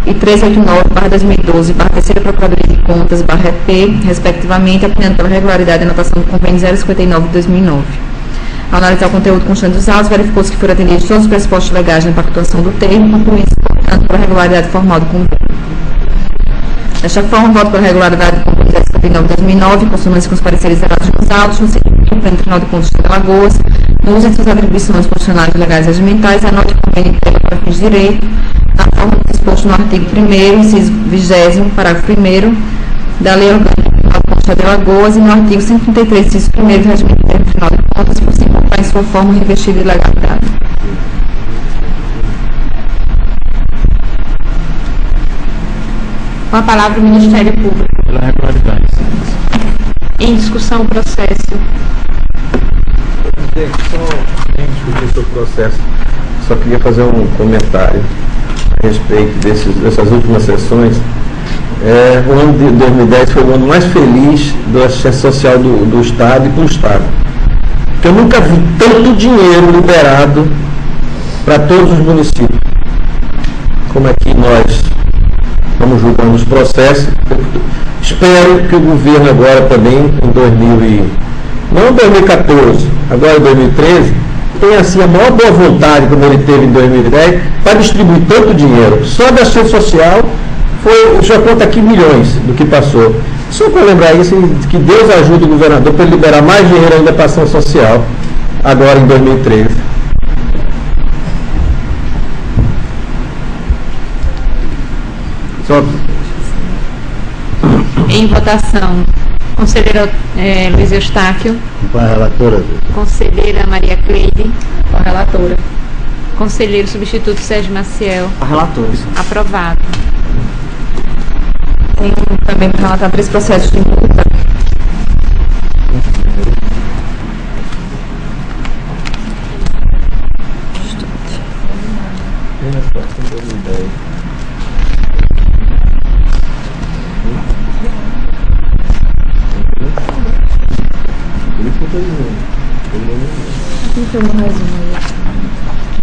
e 389/2012 para a Terceira Procuradoria de Contas /EP, respectivamente, opinando pela regularidade da anotação do convênio 059 de 2009. Ao analisar o conteúdo constante dos autos, verificou-se que foram atendidos todos os pressupostos legais na pactuação do termo, concluindo-se, portanto, pela regularidade formal do convênio. Desta forma, voto pela regularidade do concurso 059 de 2009, em consonância com os pareceres relatos nos autos, no sentido do Pleno Tribunal de Contas de Alagoas, no uso de suas atribuições constitucionais, legais e regimentais, anote o convênio inteiro para fins de direito, na forma disposto no artigo 1º, inciso 20º, parágrafo 1º, da Lei Orgânica do Tribunal de Contas de Alagoas e no artigo 133, inciso 1º do Regimento Interno do Tribunal de Contas, por se encontrar em sua forma revestida de legalidade. Com a palavra o Ministério Público. Pela regularidade. Em discussão, o processo. Sem discutir sobre o processo, só queria fazer um comentário a respeito dessas últimas sessões. O ano de 2010 foi o ano mais feliz da assistência social do Estado e para o Estado. Porque eu nunca vi tanto dinheiro liberado para todos os municípios. Como é que nós estamos julgando os processos. Espero que o governo agora também, não em 2014, agora em 2013, tenha assim a maior boa vontade, como ele teve em 2010, para distribuir tanto dinheiro. Só da assistência social já conta aqui milhões do que passou. Só para lembrar isso, que Deus ajude o governador para ele liberar mais dinheiro ainda para a ação social, agora em 2013. Em votação, conselheiro Luiz Eustáquio. Com a relatora. Conselheira Maria Cleide. Com a relatora. Conselheiro substituto Sérgio Maciel. A relatora. Aprovado. Tem também para relatar 3 processos de multa.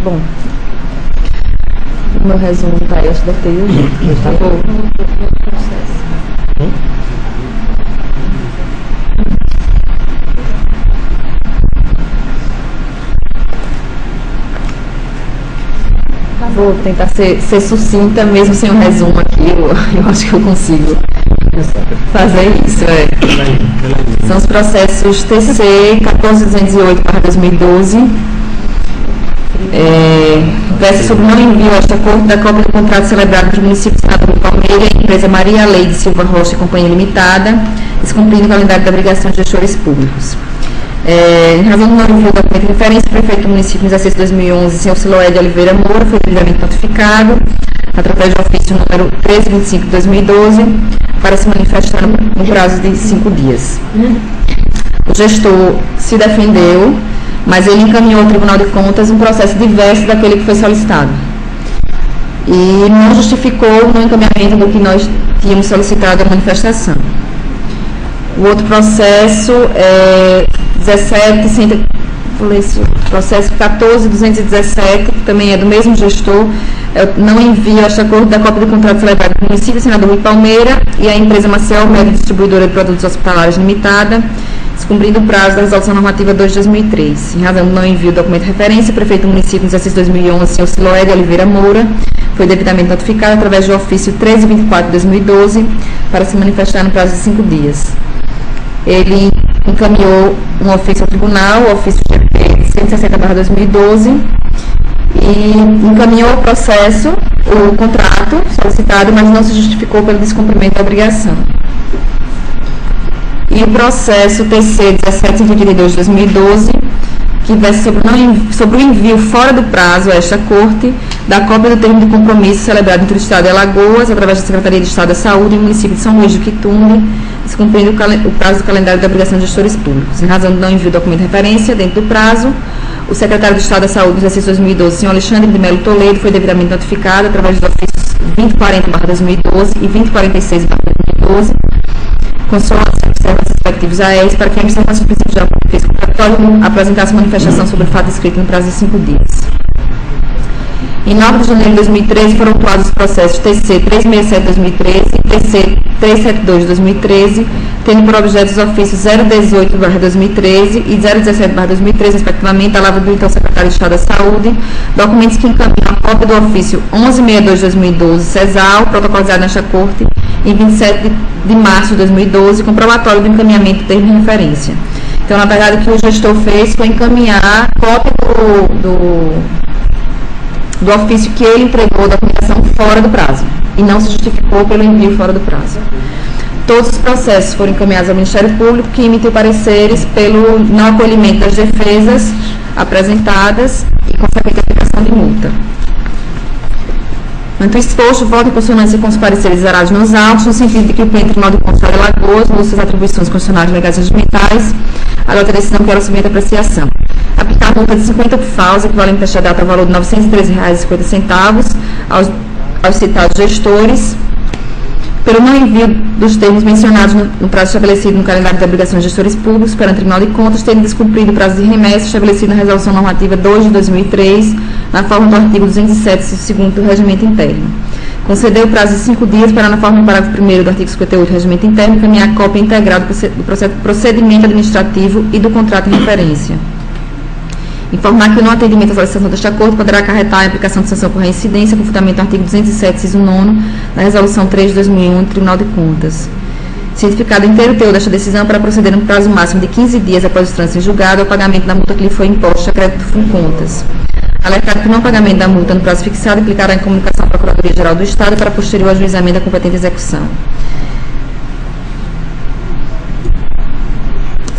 Bom, o meu resumo está aí, acho que deve ter ido. Tá bom. Vou tentar ser sucinta, mesmo sem um resumo aqui, eu acho que eu consigo fazer isso. São os processos TC 14208/2012. Versa sobre não envio a esta corte da cópia do contrato celebrado entre o município de Senador de Palmeira e a empresa Maria Leide Silva Rocha e Companhia Limitada, descumprindo o calendário de obrigações de gestores públicos. Em razão do não envio do documento de referência, o prefeito do município no exercício 2011, senhor Siloé de Oliveira Moura, foi devidamente notificado, através do ofício número 1325 de 2012, para se manifestar no prazo de 5 dias. O gestor se defendeu, mas ele encaminhou ao Tribunal de Contas um processo diverso daquele que foi solicitado. E não justificou no encaminhamento do que nós tínhamos solicitado a manifestação. O outro processo é processo 14217, que também é do mesmo gestor, não envio esta acordo da cópia do contrato celebrado com o município, Senador Rui Palmeira e a empresa Maciel Médio Distribuidora de Produtos Hospitalares Limitada, descumprindo o prazo da resolução normativa 2 de 2003. Em razão do não envio do documento de referência, o prefeito do município no exercício 2011, senhor Siloé de Oliveira Moura, foi devidamente notificado através do ofício 1324 de 2012 para se manifestar no prazo de 5 dias. Ele encaminhou um ofício ao tribunal, o ofício GP 160/2012, e encaminhou o processo, o contrato solicitado, mas não se justificou pelo descumprimento da obrigação. E o processo TC 1752 de 2012, que versa sobre o envio fora do prazo a esta Corte da cópia do termo de compromisso celebrado entre o Estado de Alagoas, através da Secretaria de Estado da Saúde e o município de São Luís do Quitumbe, descumprindo o prazo do calendário de obrigação de gestores públicos. Em razão do não envio do documento de referência, dentro do prazo, o secretário de Estado da Saúde no exercício 2012, senhor Alexandre de Melo Toledo, foi devidamente notificado através dos ofícios 2040/2012 e 2046/2012, consoante os observantes respectivos a eles, para que a observância do princípio geral do fisco apresentasse manifestação sobre o fato escrito no prazo de 5 dias. Em 9 de janeiro de 2013, foram autuados os processos TC 367-2013 e TC 372-2013, tendo por objeto os ofícios 018/2013 e 017/2013, respectivamente, a lavra do então secretário de Estado da Saúde, documentos que encaminham a cópia do ofício 1162/2012, CESAL, protocolizado nesta Corte, em 27 de março de 2012, comprobatório do encaminhamento de termo de referência. Então, na verdade, o que o gestor fez foi encaminhar a cópia do ofício que ele entregou a documentação fora do prazo e não se justificou pelo envio fora do prazo. Todos os processos foram encaminhados ao Ministério Público, que emitiu pareceres pelo não acolhimento das defesas apresentadas e consequente aplicação de multa. Quanto exposto, voto em consonância com os pareceres zerados nos autos, no sentido de que o Pleno Tribunal de Contas de Alagoas, nas suas atribuições constitucionais, legais e regimentais, adota a decisão que era submetida à apreciação. Aplicar a multa de 50 FAUs, equivalente a esta data ao valor de R$ 913,50 aos citados gestores, pelo não envio dos termos mencionados no prazo estabelecido no calendário de obrigações de gestores públicos perante o Tribunal de Contas, tendo descumprido o prazo de remessa estabelecido na Resolução Normativa 2 de 2003, na forma do artigo 207, segundo do Regimento Interno. Concedeu o prazo de 5 dias para, na forma do parágrafo 1º do artigo 58 do Regimento Interno, encaminhar a cópia integral do procedimento administrativo e do contrato de referência. Informar que o não atendimento à solicitação deste acordo poderá acarretar a aplicação de sanção por reincidência, com fundamento no artigo 207, inciso 9, da Resolução 3 de 2001 do Tribunal de Contas. Cientificado inteiro teor desta decisão para proceder no prazo máximo de 15 dias após o trânsito em julgado ao pagamento da multa que lhe foi imposta a crédito do Funcontas. Alertado que o não pagamento da multa no prazo fixado implicará em comunicação à Procuradoria-Geral do Estado para posterior ajuizamento da competente execução.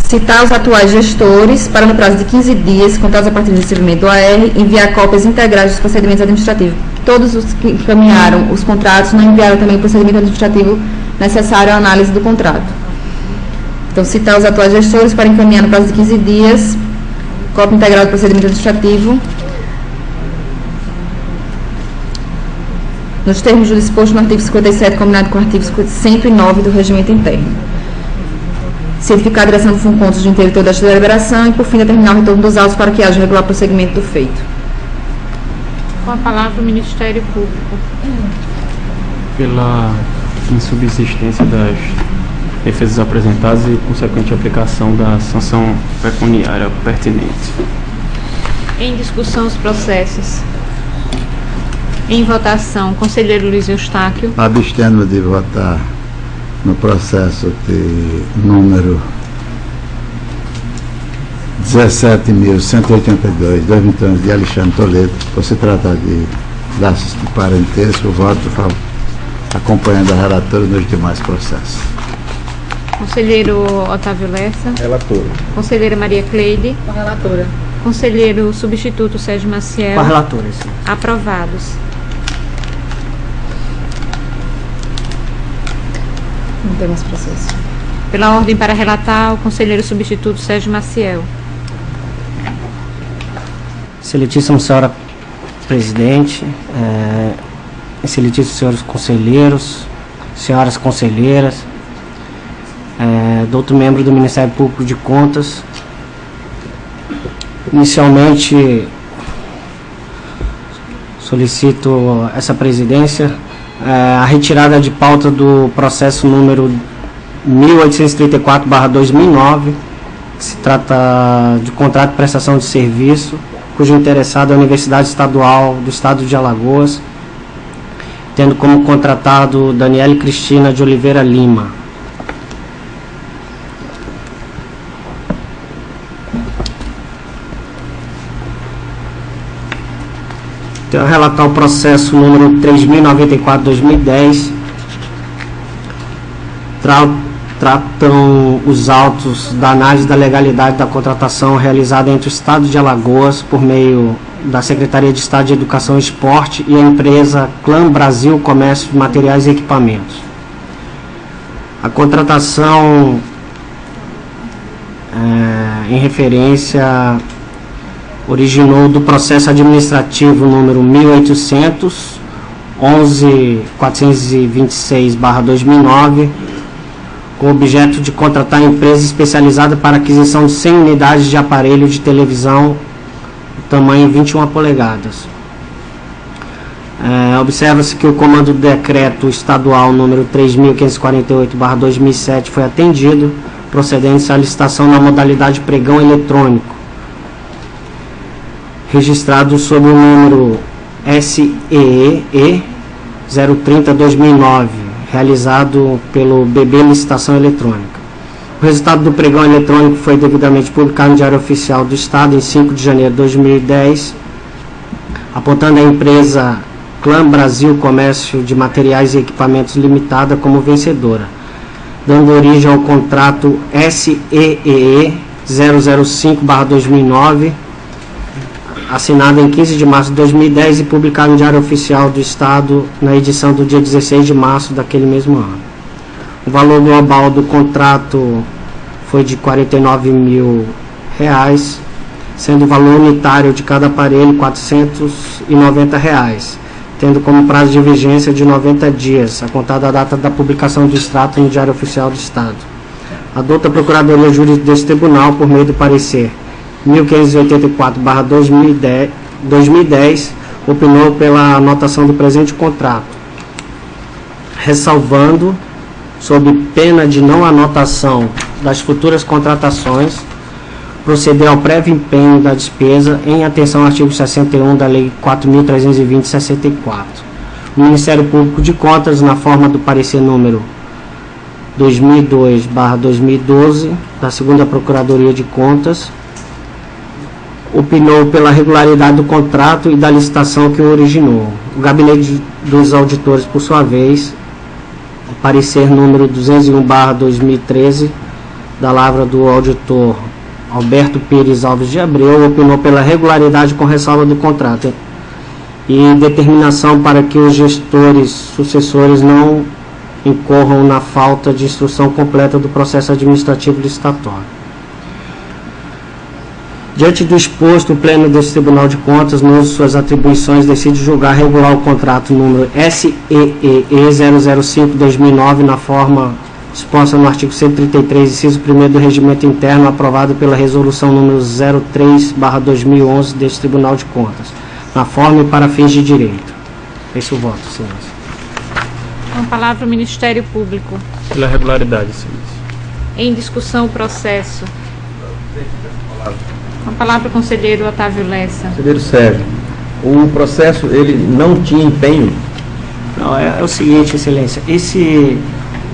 Citar os atuais gestores para, no prazo de 15 dias, contados a partir do recebimento do AR, enviar cópias integrais dos procedimentos administrativos. Todos os que encaminharam os contratos não enviaram também o procedimento administrativo necessário à análise do contrato. Então, citar os atuais gestores para encaminhar, no prazo de 15 dias, cópia integral do procedimento administrativo, nos termos do disposto no artigo 57, combinado com o artigo 109 do Regimento Interno. Cientificar a direção do Funcontas de inteiro desta deliberação e, por fim, determinar o retorno dos autos para que haja regular prosseguimento do feito. Com a palavra o Ministério Público. Pela insubsistência das defesas apresentadas e consequente aplicação da sanção pecuniária pertinente. Em discussão os processos. Em votação, conselheiro Luiz Eustáquio. Abstendo de votar no processo de número 17.182/2011 de Alexandre Toledo, por se tratar de laços de parentesco, voto acompanhando a relatora nos demais processos. Conselheiro Otávio Lessa. Relatora. Conselheira Maria Cleide. Com a relatora. Conselheiro substituto Sérgio Maciel. Com a relatora, sim. Aprovados. Não tem mais processo. Pela ordem para relatar, o conselheiro substituto Sérgio Maciel. Excelentíssima senhora presidente, excelentíssimos senhores conselheiros, senhoras conselheiras, doutor membro do Ministério Público de Contas, inicialmente solicito essa presidência a retirada de pauta do processo número 1834/2009, que se trata de contrato de prestação de serviço, cujo interessado é a Universidade Estadual do Estado de Alagoas, tendo como contratado Daniele Cristina de Oliveira Lima. Então, relatar o processo número 3094/2010, tratam os autos da análise da legalidade da contratação realizada entre o Estado de Alagoas por meio da Secretaria de Estado de Educação e Esporte e a empresa Clã Brasil Comércio de Materiais e Equipamentos. A contratação em referência originou do processo administrativo número 1800-11.426/2009, com o objeto de contratar a empresa especializada para aquisição de 100 unidades de aparelho de televisão tamanho 21 polegadas. Observa-se que o comando do decreto estadual número 3.548/2007 foi atendido, procedendo-se à licitação na modalidade pregão eletrônico, registrado sob o número SEE 030/2009, realizado pelo BB Licitação Eletrônica. O resultado do pregão eletrônico foi devidamente publicado no Diário Oficial do Estado em 5 de janeiro de 2010, apontando a empresa Clã Brasil Comércio de Materiais e Equipamentos Limitada como vencedora, dando origem ao contrato SEE 005/2009, assinado em 15 de março de 2010 e publicado no Diário Oficial do Estado na edição do dia 16 de março daquele mesmo ano. O valor global do contrato foi de R$ 49.000, sendo o valor unitário de cada aparelho R$ 490, tendo como prazo de vigência de 90 dias, a contar da data da publicação do extrato no Diário Oficial do Estado. Adota a Procuradoria Jurídica deste Tribunal, por meio do parecer 1584/2010, opinou pela anotação do presente contrato, ressalvando, sob pena de não anotação das futuras contratações, proceder ao prévio empenho da despesa em atenção ao artigo 61 da Lei 4.320/64. O Ministério Público de Contas, na forma do parecer número 2002/2012, da 2ª Procuradoria de Contas, opinou pela regularidade do contrato e da licitação que o originou. O Gabinete dos Auditores, por sua vez, parecer número 201/2013, da lavra do auditor Alberto Pires Alves de Abreu, opinou pela regularidade com ressalva do contrato e determinação para que os gestores sucessores não incorram na falta de instrução completa do processo administrativo licitatório. Diante do exposto, o Pleno deste Tribunal de Contas, no uso de suas atribuições, decide julgar regular o contrato número SEE 005/2009 na forma exposta no artigo 133, inciso 1º do Regimento Interno, aprovado pela Resolução número 03/2011 deste Tribunal de Contas, na forma e para fins de direito. Esse é o voto, senhores. Com a palavra o Ministério Público. Pela regularidade, senhores. Em discussão o processo. Com a palavra o conselheiro Otávio Lessa. Conselheiro Sérgio, o processo ele não tinha empenho? Não, é o seguinte, Excelência,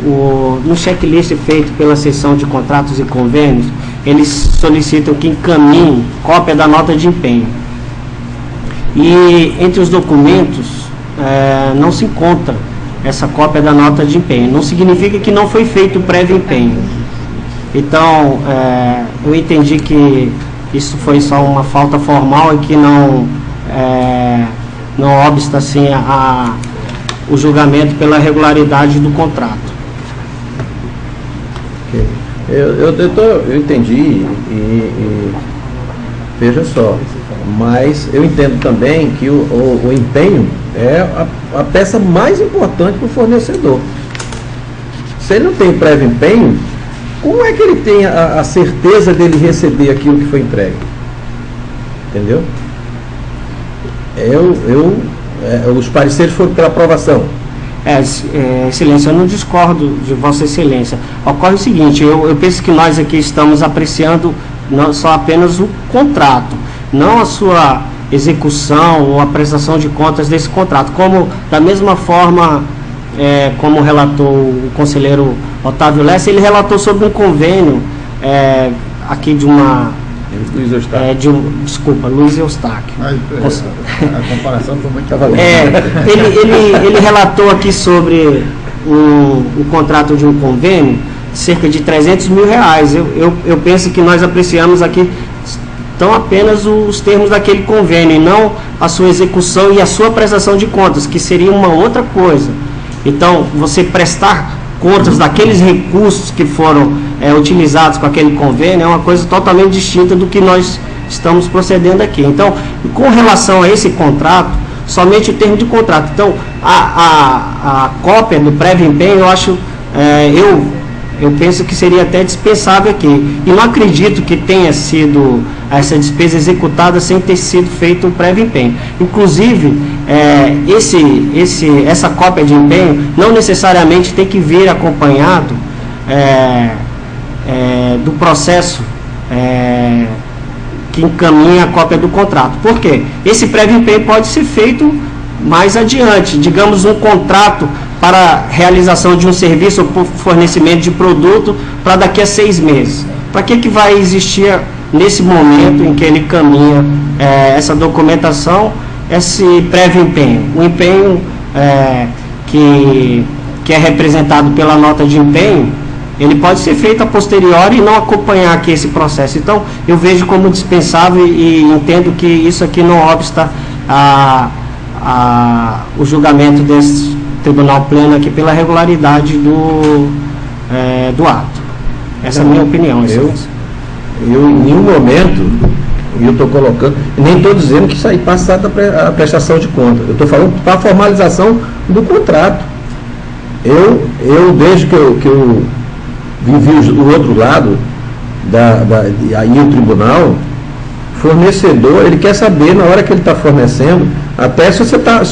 no checklist feito pela seção de contratos e convênios, eles solicitam que encaminhe cópia da nota de empenho. E entre os documentos não se encontra essa cópia da nota de empenho. Não significa que não foi feito o prévio empenho. Então, eu entendi que isso foi só uma falta formal e que não obsta assim o julgamento pela regularidade do contrato. Okay. Eu entendi e veja só, mas eu entendo também que o empenho é a peça mais importante para o fornecedor. Se ele não tem prévio empenho, como é que ele tem a certeza dele receber aquilo que foi entregue? Entendeu? Os pareceres foram pela aprovação. Excelência, eu não discordo de Vossa Excelência. Ocorre o seguinte, eu penso que nós aqui estamos apreciando não só apenas o contrato, não a sua execução ou a prestação de contas desse contrato, como da mesma forma como relatou o conselheiro Otávio Lessa, ele relatou sobre um convênio aqui de uma... Luiz Eustáquio. Luiz Eustáquio. A comparação foi muito... Ele relatou aqui sobre o contrato de um convênio, cerca de R$300 mil. Eu penso que nós apreciamos aqui tão apenas os termos daquele convênio, e não a sua execução e a sua prestação de contas, que seria uma outra coisa. Então, você prestar contas daqueles recursos que foram utilizados com aquele convênio é uma coisa totalmente distinta do que nós estamos procedendo aqui. Então, com relação a esse contrato, somente o termo de contrato. Então, a cópia do prévio empenho, eu acho, eu eu penso que seria até dispensável aqui. E não acredito que tenha sido essa despesa executada sem ter sido feito um prévio empenho. Inclusive, essa cópia de empenho não necessariamente tem que vir acompanhado do processo que encaminha a cópia do contrato. Por quê? Esse prévio empenho pode ser feito mais adiante, digamos um contrato para realização de um serviço ou por fornecimento de produto para daqui a 6 meses. Para que vai existir nesse momento em que ele caminha essa documentação, esse prévio empenho? O empenho que é representado pela nota de empenho, ele pode ser feito a posteriori e não acompanhar aqui esse processo. Então, eu vejo como dispensável e entendo que isso aqui não obsta o julgamento desse tribunal pleno aqui pela regularidade do ato. Essa é a minha opinião. Eu em nenhum momento, eu estou colocando, nem estou dizendo que isso aí passa a prestação de conta. Eu estou falando para a formalização do contrato. Eu desde que eu vivi o outro lado, aí o tribunal, fornecedor, ele quer saber na hora que ele está fornecendo, até se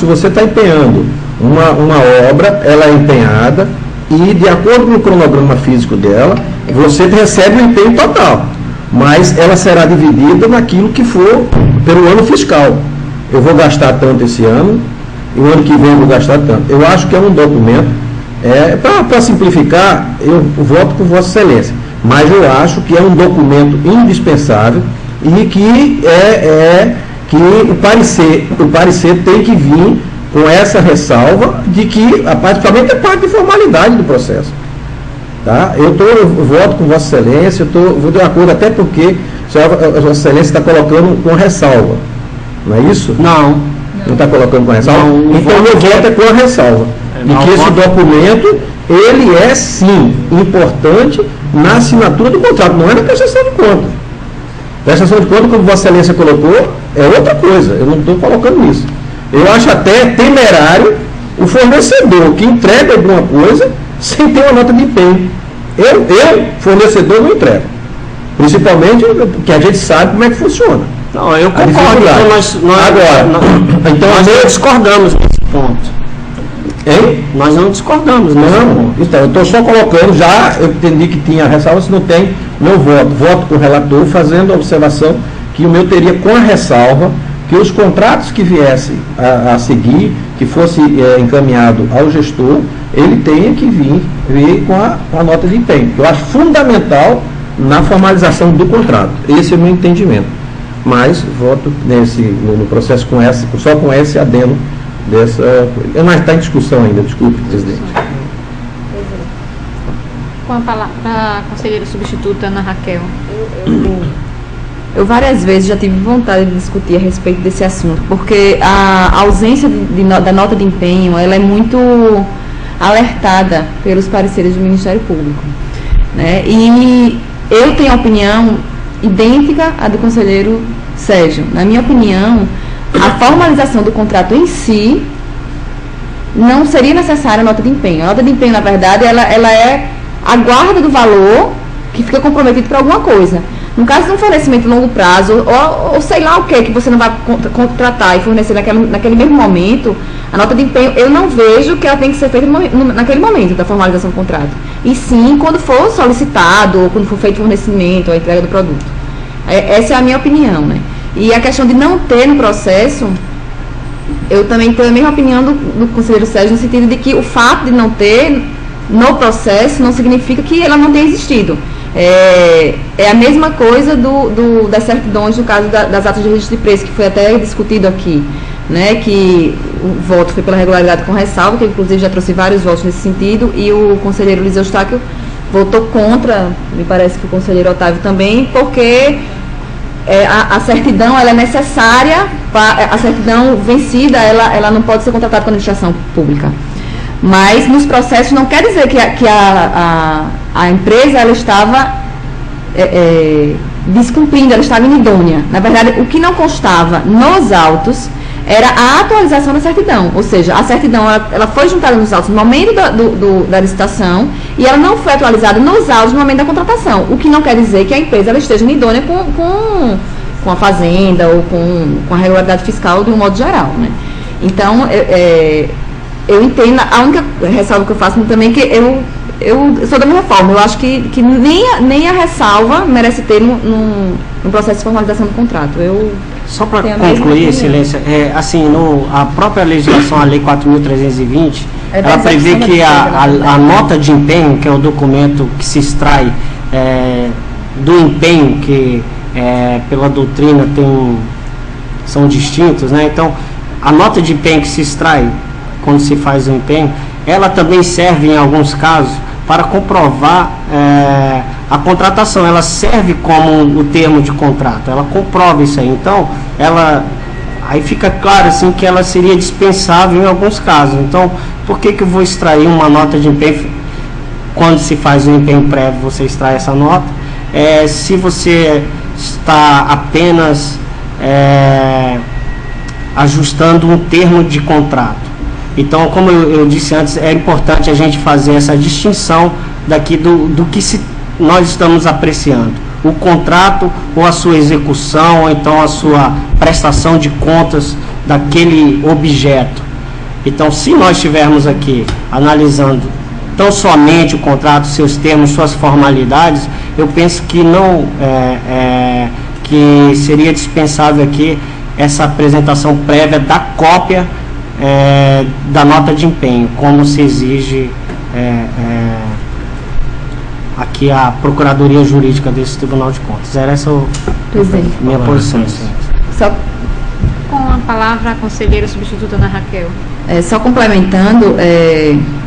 você está empenhando uma obra, ela é empenhada e de acordo com o cronograma físico dela, você recebe o empenho total, mas ela será dividida naquilo que for pelo ano fiscal. Eu vou gastar tanto esse ano e o ano que vem eu vou gastar tanto. Eu acho que é um documento, para simplificar, eu voto com Vossa Excelência, mas eu acho que é um documento indispensável e que que o parecer tem que vir com essa ressalva de que praticamente é parte de formalidade do processo. Tá? Eu voto com Vossa Excelência, vou de acordo, até porque Vossa Excelência está colocando com ressalva. Não é isso? Não. Não está colocando com ressalva? Não, então meu voto é com a ressalva. De que esse documento, ele é sim importante na assinatura do contrato, não é na prestação de conta. Prestação de conta, como Vossa Excelência colocou, é outra coisa, eu não estou colocando isso. Eu acho até temerário o fornecedor que entrega alguma coisa sem ter uma nota de empenho. Eu fornecedor, não entrego. Principalmente porque a gente sabe como é que funciona. Não, eu concordo. Então nós não discordamos nesse ponto. Hein? Nós não discordamos, não. Então, eu estou só colocando, eu entendi que tinha ressalva, se não tem, meu voto. Voto com o relator, fazendo a observação que o meu teria com a ressalva que os contratos que viessem a seguir, que fosse encaminhado ao gestor, ele tenha que vir com a nota de empenho, que eu acho fundamental na formalização do contrato. Esse é o meu entendimento. Mas voto no processo só com esse adendo mas está em discussão ainda, desculpe, presidente. Com a palavra, a conselheira substituta Ana Raquel. Eu várias vezes já tive vontade de discutir a respeito desse assunto, porque a ausência da nota de empenho, ela é muito alertada pelos pareceres do Ministério Público, né? E eu tenho a opinião idêntica à do conselheiro Sérgio. Na minha opinião, a formalização do contrato em si não seria necessária a nota de empenho. A nota de empenho, na verdade, ela é a guarda do valor que fica comprometido para alguma coisa. No caso de um fornecimento a longo prazo, ou sei lá o que você não vai contratar e fornecer naquele mesmo momento, a nota de empenho, eu não vejo que ela tem que ser feita naquele momento da formalização do contrato. E sim, quando for solicitado, ou quando for feito o fornecimento, ou a entrega do produto. Essa é a minha opinião, né? E a questão de não ter no processo, eu também tenho a mesma opinião do conselheiro Sérgio, no sentido de que o fato de não ter no processo não significa que ela não tenha existido. É a mesma coisa das certidões, no caso das atas de registro de preço, que foi até discutido aqui, né, que o voto foi pela regularidade com ressalva, que inclusive já trouxe vários votos nesse sentido, e o conselheiro Luiz Eustáquio votou contra, me parece que o conselheiro Otávio também, porque a certidão ela é necessária, a certidão vencida, ela não pode ser contratada com a administração pública. Mas nos processos não quer dizer que a empresa ela estava descumprindo, ela estava inidônea. Na verdade, o que não constava nos autos era a atualização da certidão, ou seja, a certidão ela foi juntada nos autos no momento da licitação e ela não foi atualizada nos autos no momento da contratação, o que não quer dizer que a empresa ela esteja idônea com a fazenda ou com a regularidade fiscal de um modo geral, né? Então, eu entendo, a única ressalva que eu faço também é que eu sou da mesma forma, eu acho que nem a ressalva merece ter no processo de formalização do contrato. Só para concluir, Excelência, a própria legislação, a Lei 4.320, ela prevê que a nota de empenho, que é o documento que se extrai do empenho, que pela doutrina são distintos, né? Então, a nota de empenho que se extrai quando se faz o empenho, ela também serve em alguns casos para comprovar a contratação. Ela serve como o termo de contrato, ela comprova isso aí. Então, aí fica claro assim que ela seria dispensável em alguns casos. Então, por que eu vou extrair uma nota de empenho? Quando se faz o empenho prévio, você extrai essa nota. Se você está apenas ajustando um termo de contrato. Então, como eu disse antes, é importante a gente fazer essa distinção daqui do que nós estamos apreciando. O contrato ou a sua execução, ou então a sua prestação de contas daquele objeto. Então, se nós estivermos aqui analisando tão somente o contrato, seus termos, suas formalidades, eu penso que não que seria dispensável aqui essa apresentação prévia da cópia da nota de empenho, como se exige aqui a Procuradoria Jurídica desse Tribunal de Contas. Era essa a minha posição. Só com a palavra a conselheira substituta Ana Raquel. Só complementando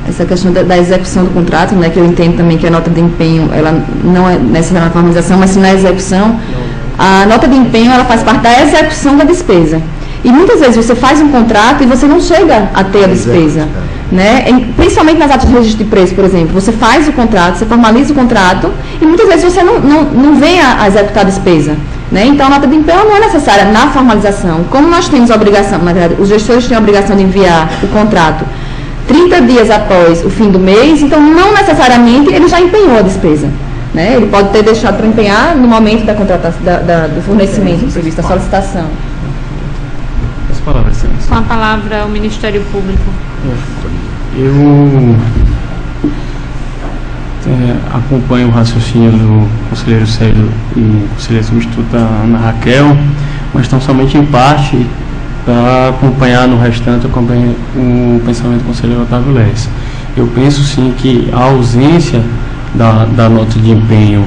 essa questão da execução do contrato, né, que eu entendo também que a nota de empenho ela não é necessariamente na formalização, mas sim na execução. A nota de empenho ela faz parte da execução da despesa. E muitas vezes você faz um contrato e você não chega a ter a despesa, né? Principalmente nas atas de registro de preço, por exemplo. Você faz o contrato, você formaliza o contrato e muitas vezes você não vem a executar a despesa, né? Então a nota de empenho não é necessária na formalização. Como nós temos a obrigação, na verdade, os gestores têm a obrigação de enviar o contrato 30 dias após o fim do mês, então não necessariamente ele já empenhou a despesa, né? Ele pode ter deixado para empenhar no momento da contratação, do fornecimento do serviço, da solicitação. Com a palavra o Ministério Público. Eu acompanho o raciocínio do conselheiro Sérgio e conselheira substituta Ana Raquel, mas tão somente em parte. Para acompanhar no restante, eu acompanho o pensamento do conselheiro Otávio Lessa. Eu penso sim que a ausência da nota de empenho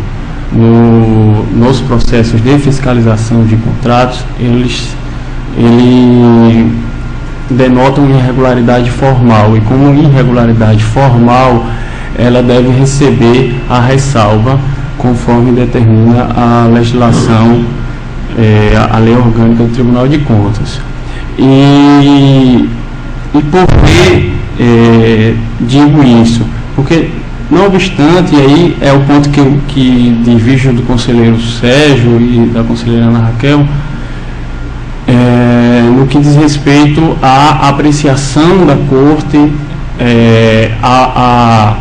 nos processos de fiscalização de contratos, ele denota uma irregularidade formal, e como irregularidade formal, ela deve receber a ressalva conforme determina a legislação, a lei orgânica do Tribunal de Contas. E por que digo isso? Porque, não obstante, e aí é o ponto que divido do conselheiro Sérgio e da conselheira Ana Raquel, no que diz respeito à apreciação da Corte, a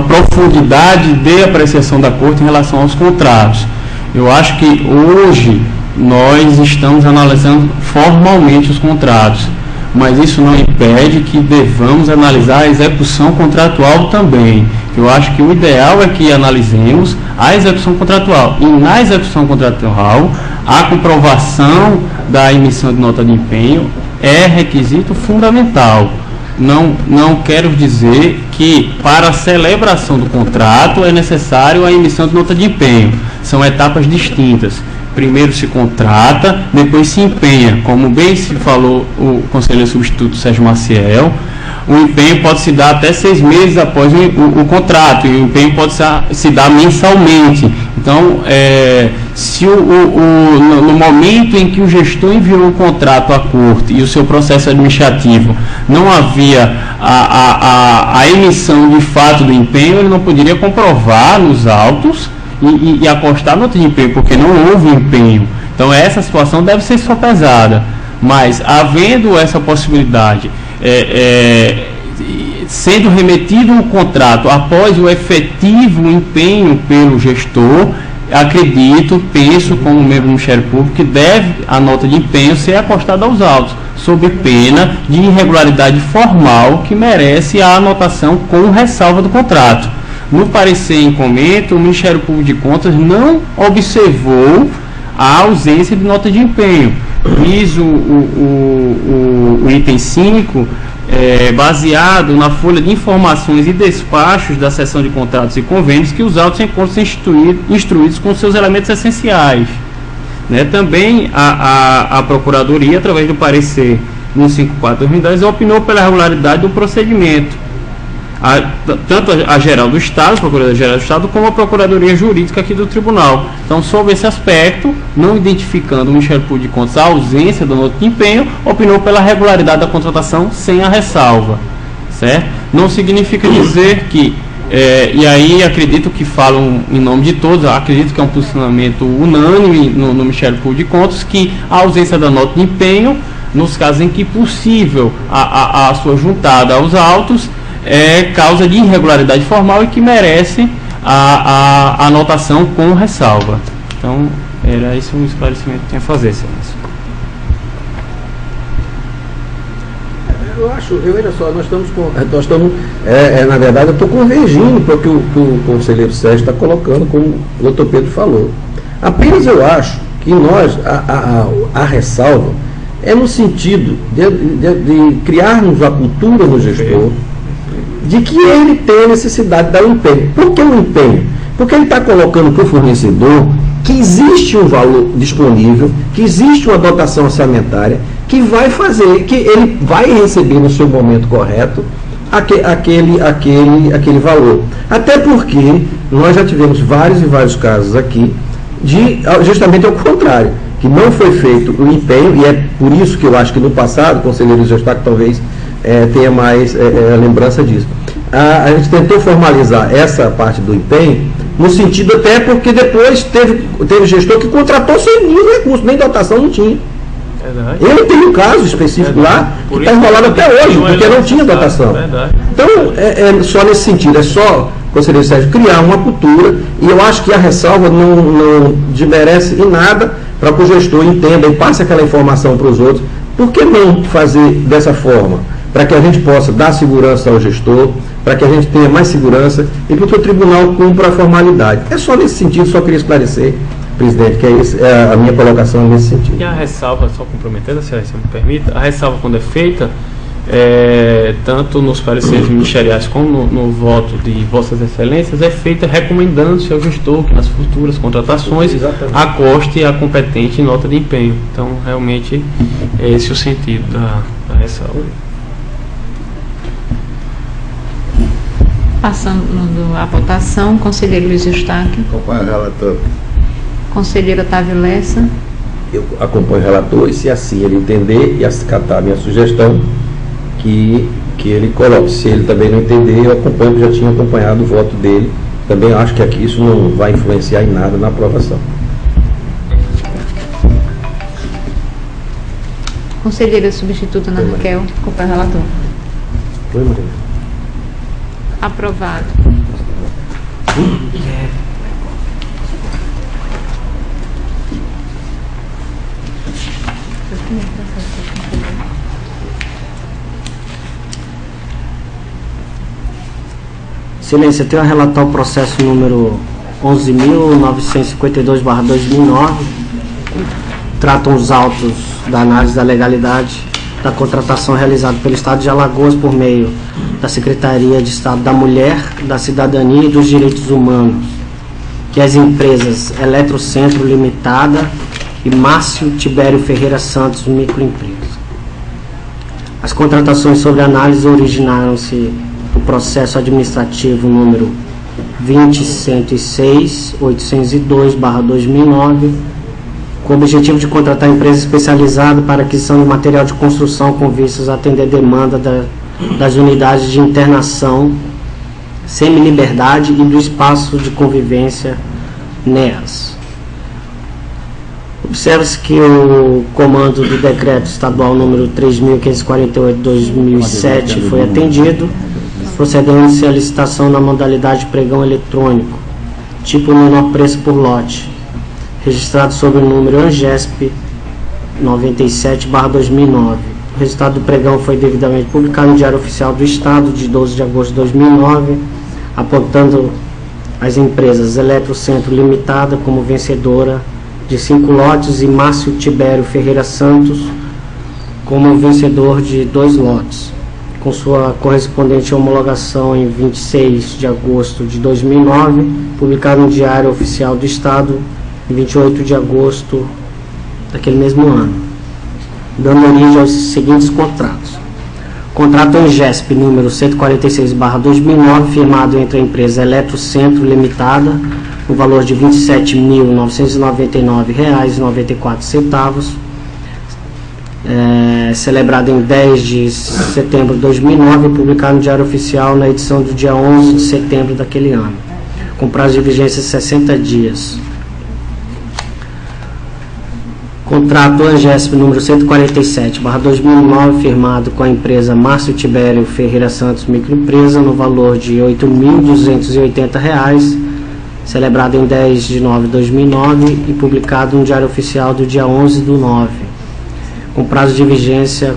profundidade de apreciação da Corte em relação aos contratos. Eu acho que hoje nós estamos analisando formalmente os contratos, mas isso não impede que devamos analisar a execução contratual também. Eu acho que o ideal é que analisemos a execução contratual, e na execução contratual a comprovação da emissão de nota de empenho é requisito fundamental. Não quero dizer que para a celebração do contrato é necessário a emissão de nota de empenho. São etapas distintas. Primeiro se contrata, depois se empenha. Como bem se falou o conselheiro substituto Sérgio Maciel, o empenho pode se dar até 6 meses após o contrato, e o empenho pode se dar mensalmente. Então, se no momento em que o gestor enviou o contrato à Corte e o seu processo administrativo não havia a emissão de fato do empenho, ele não poderia comprovar nos autos e acostar nota de empenho, porque não houve empenho. Então essa situação deve ser sopesada, Mas, havendo essa possibilidade, sendo remetido um contrato após o efetivo empenho pelo gestor, penso como membro do Ministério Público, que deve a nota de empenho ser acostada aos autos, sob pena de irregularidade formal que merece a anotação com ressalva do contrato. No parecer em comento, o Ministério Público de Contas não observou a ausência de nota de empenho. Diz o item 5, baseado na folha de informações e despachos da seção de contratos e convênios, que os autos encontram-se instruídos com seus elementos essenciais. Também a Procuradoria, através do parecer 154/2010, opinou pela regularidade do procedimento. Tanto a Geral do Estado, a Procuradoria-Geral do Estado, como a Procuradoria Jurídica aqui do Tribunal. Então, sobre esse aspecto, não identificando o Ministério Público de Contas a ausência da nota de empenho, opinou pela regularidade da contratação sem a ressalva, certo? Não significa dizer que, e aí acredito que falam em nome de todos, acredito que é um posicionamento unânime no Ministério Público de Contas, que a ausência da nota de empenho, nos casos em que possível a sua juntada aos autos, é causa de irregularidade formal e que merece a anotação com ressalva. Então, era esse um esclarecimento que tinha a fazer, Excelência. Olha só, nós estamos na verdade, eu estou convergindo para o que o conselheiro Sérgio está colocando, como o doutor Pedro falou. Apenas eu acho que nós, a ressalva, é no sentido de criarmos a cultura no gestor, de que ele tem a necessidade de dar um empenho. Por que um empenho? Porque ele está colocando para o fornecedor que existe um valor disponível, que existe uma dotação orçamentária, que vai fazer, que ele vai receber no seu momento correto aquele valor. Até porque nós já tivemos vários e vários casos aqui de justamente ao contrário, que não foi feito o empenho, e é por isso que eu acho que no passado, o conselheiro Eustáquio talvez tenha mais lembrança disso. A gente tentou formalizar essa parte do empenho, no sentido até porque depois teve gestor que contratou sem nenhum recurso, nem dotação não tinha. Eu tenho um caso específico lá, que está enrolado até hoje, porque não tinha dotação. Então, é só nesse sentido, é só, conselheiro Sérgio, criar uma cultura, e eu acho que a ressalva não desmerece em nada para que o gestor entenda e passe aquela informação para os outros. Por que não fazer dessa forma? Para que a gente possa dar segurança ao gestor, para que a gente tenha mais segurança e para que o tribunal cumpra a formalidade. É só nesse sentido, só queria esclarecer, presidente, que é a minha colocação nesse sentido. E a ressalva, só complementando, se me permita, a ressalva quando é feita, tanto nos pareceres ministeriais como no voto de Vossas Excelências, é feita recomendando-se ao gestor que nas futuras contratações acoste a competente nota de empenho. Então, realmente, é esse o sentido da ressalva. Passando a votação, conselheiro Luiz Eustáquio. Acompanho o relator. Conselheiro Otávio Lessa. Eu acompanho o relator, e se assim ele entender e acatar a minha sugestão, que ele coloque. Se ele também não entender, eu acompanho, que já tinha acompanhado o voto dele. Também acho que aqui isso não vai influenciar em nada na aprovação. Conselheira substituta Ana Raquel. Acompanho o relator. Foi, Maria. Aprovado. Excelência, tenho a relatar o processo número 11.952/2009. Tratam os autos da análise da legalidade da contratação realizada pelo Estado de Alagoas por meio da Secretaria de Estado da Mulher, da Cidadania e dos Direitos Humanos, que as empresas Eletrocentro Limitada e Márcio Tibério Ferreira Santos Microempresa. As contratações sobre análise originaram-se do processo administrativo número 20.106.802/2009, com o objetivo de contratar empresa especializada para aquisição de material de construção com vistas a atender a demanda das unidades de internação semi-liberdade e do espaço de convivência NEAS. Observa-se que o comando do decreto estadual número 3.548/2007 foi atendido, procedendo-se à licitação na modalidade pregão eletrônico, tipo menor preço por lote, registrado sob o número ANGESP 97/2009. O resultado do pregão foi devidamente publicado no Diário Oficial do Estado de 12 de agosto de 2009, apontando as empresas Eletrocentro Limitada como vencedora de 5 lotes e Márcio Tibério Ferreira Santos como vencedor de 2 lotes, com sua correspondente homologação em 26 de agosto de 2009, publicado no Diário Oficial do Estado em 28 de agosto daquele mesmo ano, dando origem aos seguintes contratos. Contrato ANGESP número 146/2009, firmado entre a empresa Eletrocentro Limitada, no valor de R$ 27.999,94, celebrado em 10 de setembro de 2009 e publicado no Diário Oficial na edição do dia 11 de setembro daquele ano, com prazo de vigência de 60 dias. Contrato ANGESP número 147/2009, firmado com a empresa Márcio Tibério Ferreira Santos Microempresa, no valor de R$ 8.280, celebrado em 10 de nove de 2009 e publicado no Diário Oficial do dia 11 do 9, com prazo de vigência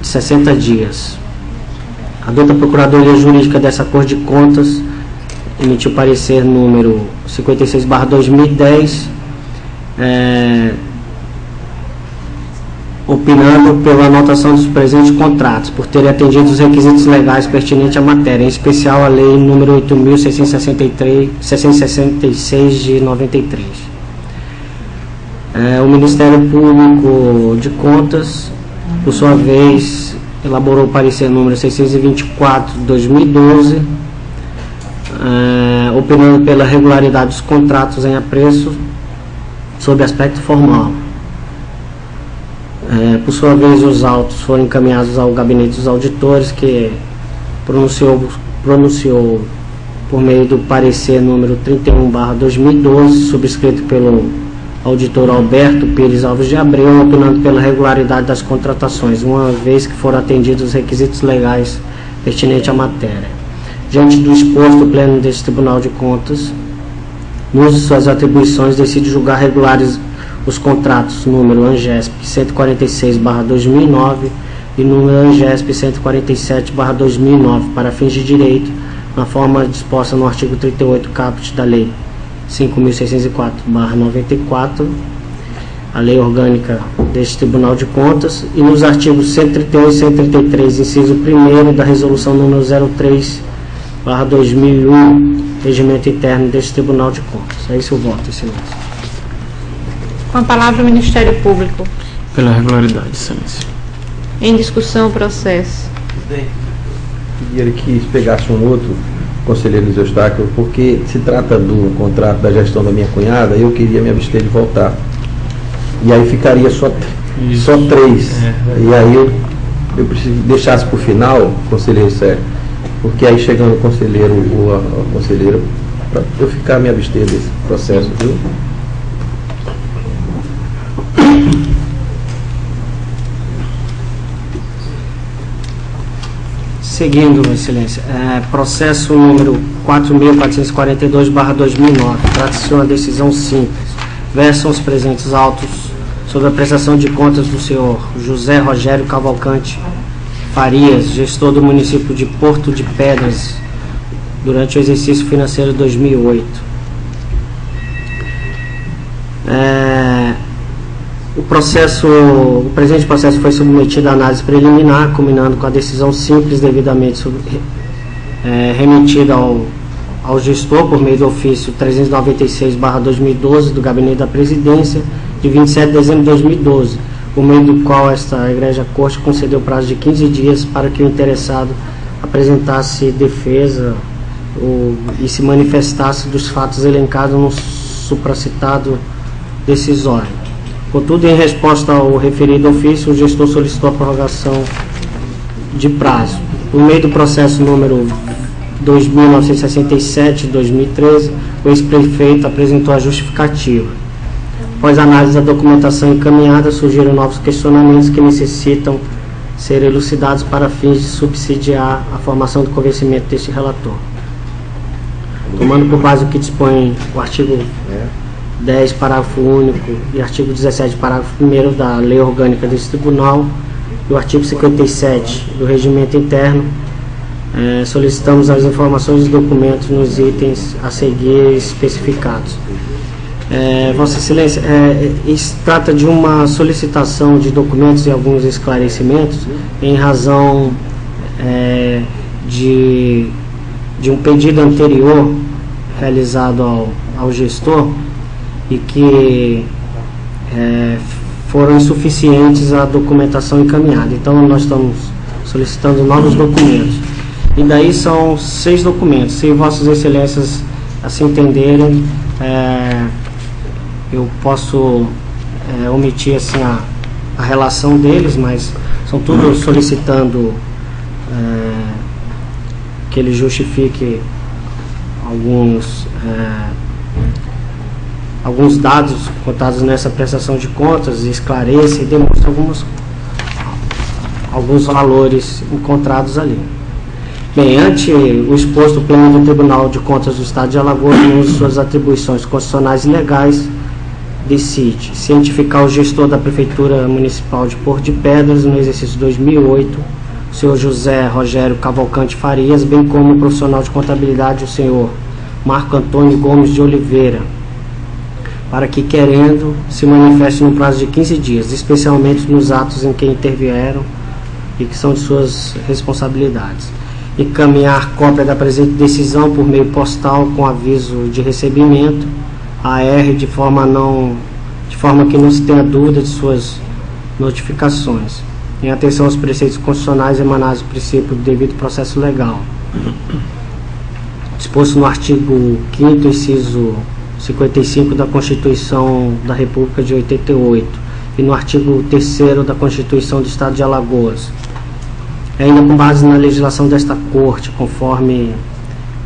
de 60 dias. A douta Procuradoria Jurídica dessa Cor de Contas emitiu parecer número 56/2010, opinando pela anotação dos presentes contratos, por terem atendido os requisitos legais pertinentes à matéria, em especial a Lei nº 8.666 de 93. O Ministério Público de Contas, por sua vez, elaborou o parecer número 624 de 2012, opinando pela regularidade dos contratos em apreço sob aspecto formal. Por sua vez, os autos foram encaminhados ao Gabinete dos Auditores, que pronunciou por meio do parecer número 31/2012, subscrito pelo auditor Alberto Pires Alves de Abreu, opinando pela regularidade das contratações, uma vez que foram atendidos os requisitos legais pertinentes à matéria. Diante do exposto, o Pleno deste Tribunal de Contas, no uso de suas atribuições, decide julgar regulares os contratos número ANGESP 146/2009 e número ANGESP 147/2009 para fins de direito, na forma disposta no artigo 38 caput da Lei 5.604/94, a Lei Orgânica deste Tribunal de Contas, e nos artigos 131 e 133, inciso 1º da Resolução número 03/2001, Regimento Interno deste Tribunal de Contas. É isso o voto, excelência. Com a palavra o Ministério Público. Pela regularidade, excelência. Em discussão, o processo. Queria que pegasse um outro conselheiro Luiz Eustáquio, porque se trata do contrato da gestão da minha cunhada, eu queria me abster de votar. E aí ficaria só 3. E aí eu preciso deixasse para o final, conselheiro Sérgio, porque aí chegando o conselheiro ou a conselheira, para eu ficar me abster desse processo, viu? Seguindo, excelência, processo número 4.442/2009, trata-se de uma decisão simples. Versam os presentes autos sobre a prestação de contas do senhor José Rogério Cavalcante Farias, gestor do município de Porto de Pedras, durante o exercício financeiro de 2008. O presente processo foi submetido à análise preliminar, culminando com a decisão simples devidamente remetida ao gestor por meio do ofício 396/2012 do Gabinete da Presidência, de 27 de dezembro de 2012, por meio do qual esta Egrégia Corte concedeu prazo de 15 dias para que o interessado apresentasse defesa e se manifestasse dos fatos elencados no supracitado decisório. Contudo, em resposta ao referido ofício, o gestor solicitou a prorrogação de prazo. Por meio do processo número 2.967/2013, o ex-prefeito apresentou a justificativa. Após análise da documentação encaminhada, surgiram novos questionamentos que necessitam ser elucidados para fins de subsidiar a formação do convencimento deste relator. Tomando por base o que dispõe o artigo 10, parágrafo único, e artigo 17, parágrafo 1º da Lei Orgânica desse Tribunal, e o artigo 57 do Regimento Interno, solicitamos as informações e documentos nos itens a seguir especificados. Vossa Excelência, isso trata de uma solicitação de documentos e alguns esclarecimentos em razão de um pedido anterior realizado ao gestor e que foram insuficientes a documentação encaminhada. Então, nós estamos solicitando novos documentos. E daí são 6 documentos. Se Vossas Excelências assim entenderem, eu posso omitir assim a relação deles, mas são todos solicitando que ele justifique alguns dados contados nessa prestação de contas, esclareça e demonstra alguns valores encontrados ali. Bem, ante o exposto, o Pleno do Tribunal de Contas do Estado de Alagoas, no uso de suas atribuições constitucionais e legais, decide cientificar o gestor da Prefeitura Municipal de Porto de Pedras no exercício 2008, o senhor José Rogério Cavalcante Farias, bem como o profissional de contabilidade, o senhor Marco Antônio Gomes de Oliveira, para que, querendo, se manifeste no prazo de 15 dias, especialmente nos atos em que intervieram e que são de suas responsabilidades. Encaminhar cópia da presente decisão por meio postal com aviso de recebimento, AR, de forma que não se tenha dúvida de suas notificações, em atenção aos preceitos constitucionais emanados do princípio do devido processo legal, disposto no artigo 5º, inciso 55 da Constituição da República de 88 e no artigo 3º da Constituição do Estado de Alagoas, ainda com base na legislação desta Corte, conforme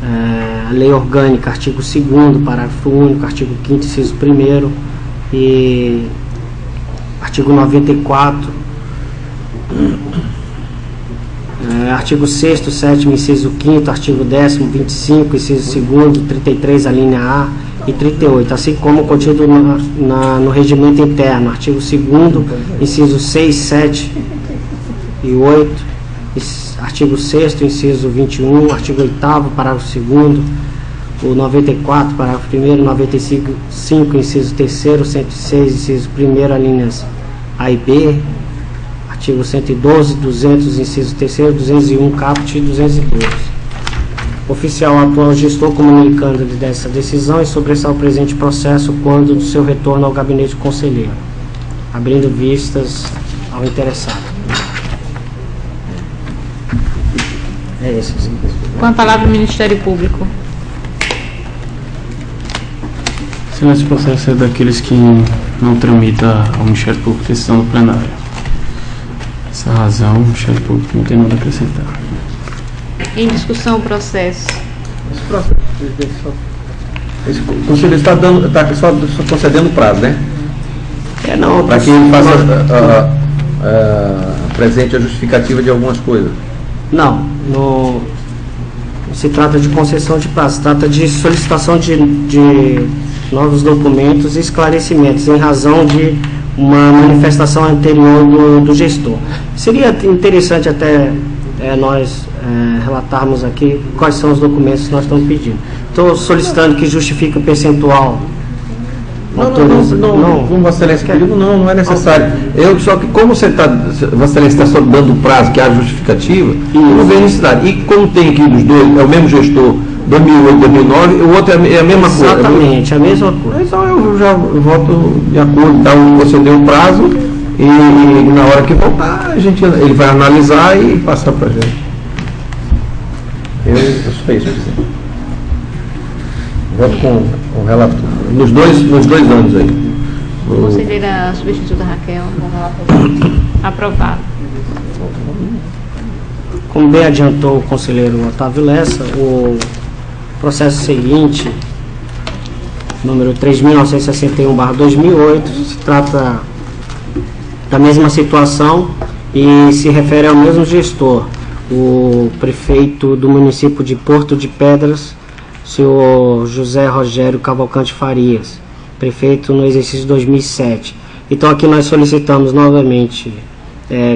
a Lei Orgânica, artigo 2º, parágrafo único, artigo 5º, inciso 1º e artigo 94, artigo 6º, 7º, inciso 5º, artigo 10º, 25, inciso 2º, 33, a linha A e 38, assim como contido no regimento interno, artigo 2º, inciso 6, 7 e 8, artigo 6º, inciso 21, artigo 8º, parágrafo 2º, o 94, parágrafo 1º, 95, inciso 3º, 106, inciso 1º, alíneas A e B, artigo 112, 200, inciso 3º, 201, caput e 202. Oficial atual gestor comunicando-lhe dessa decisão e sobressar o presente processo quando do seu retorno ao gabinete conselheiro, abrindo vistas ao interessado. É esse, sim. Com a palavra o Ministério Público. Esse processo é daqueles que não tramita ao Ministério Público decisão do plenário. Essa razão, o Ministério Público não tem nada a acrescentar. Em discussão o processo. Esse conselheiro está só concedendo prazo, né? Não, para que ele faça presente a justificativa de algumas coisas. Não se trata de concessão de prazo, se trata de solicitação de novos documentos e esclarecimentos em razão de uma manifestação anterior do gestor. Seria interessante até nós relatarmos aqui quais são os documentos que nós estamos pedindo. Estou solicitando que justifique o percentual. Não, como Vossa Excelência pediu, não é necessário. Só que como Vossa Excelência está só dando o prazo que há justificativa, não vem necessidade. E como tem aqui dos dois, é o mesmo gestor, 2008, 2009, o outro é a mesma coisa. Exatamente, a mesma coisa. Então eu já voto de acordo, então você deu o prazo e na hora que voltar, ele vai analisar e passar para a gente. Eu sou isso, presidente. Voto com o relator. Nos dois anos aí. Conselheira substituta Raquel. Aprovado. Como bem adiantou o conselheiro Otávio Lessa, o processo seguinte número 3.961/2008, se trata da mesma situação e se refere ao mesmo gestor, o prefeito do município de Porto de Pedras, senhor José Rogério Cavalcante Farias, prefeito no exercício 2007. Então aqui nós solicitamos novamente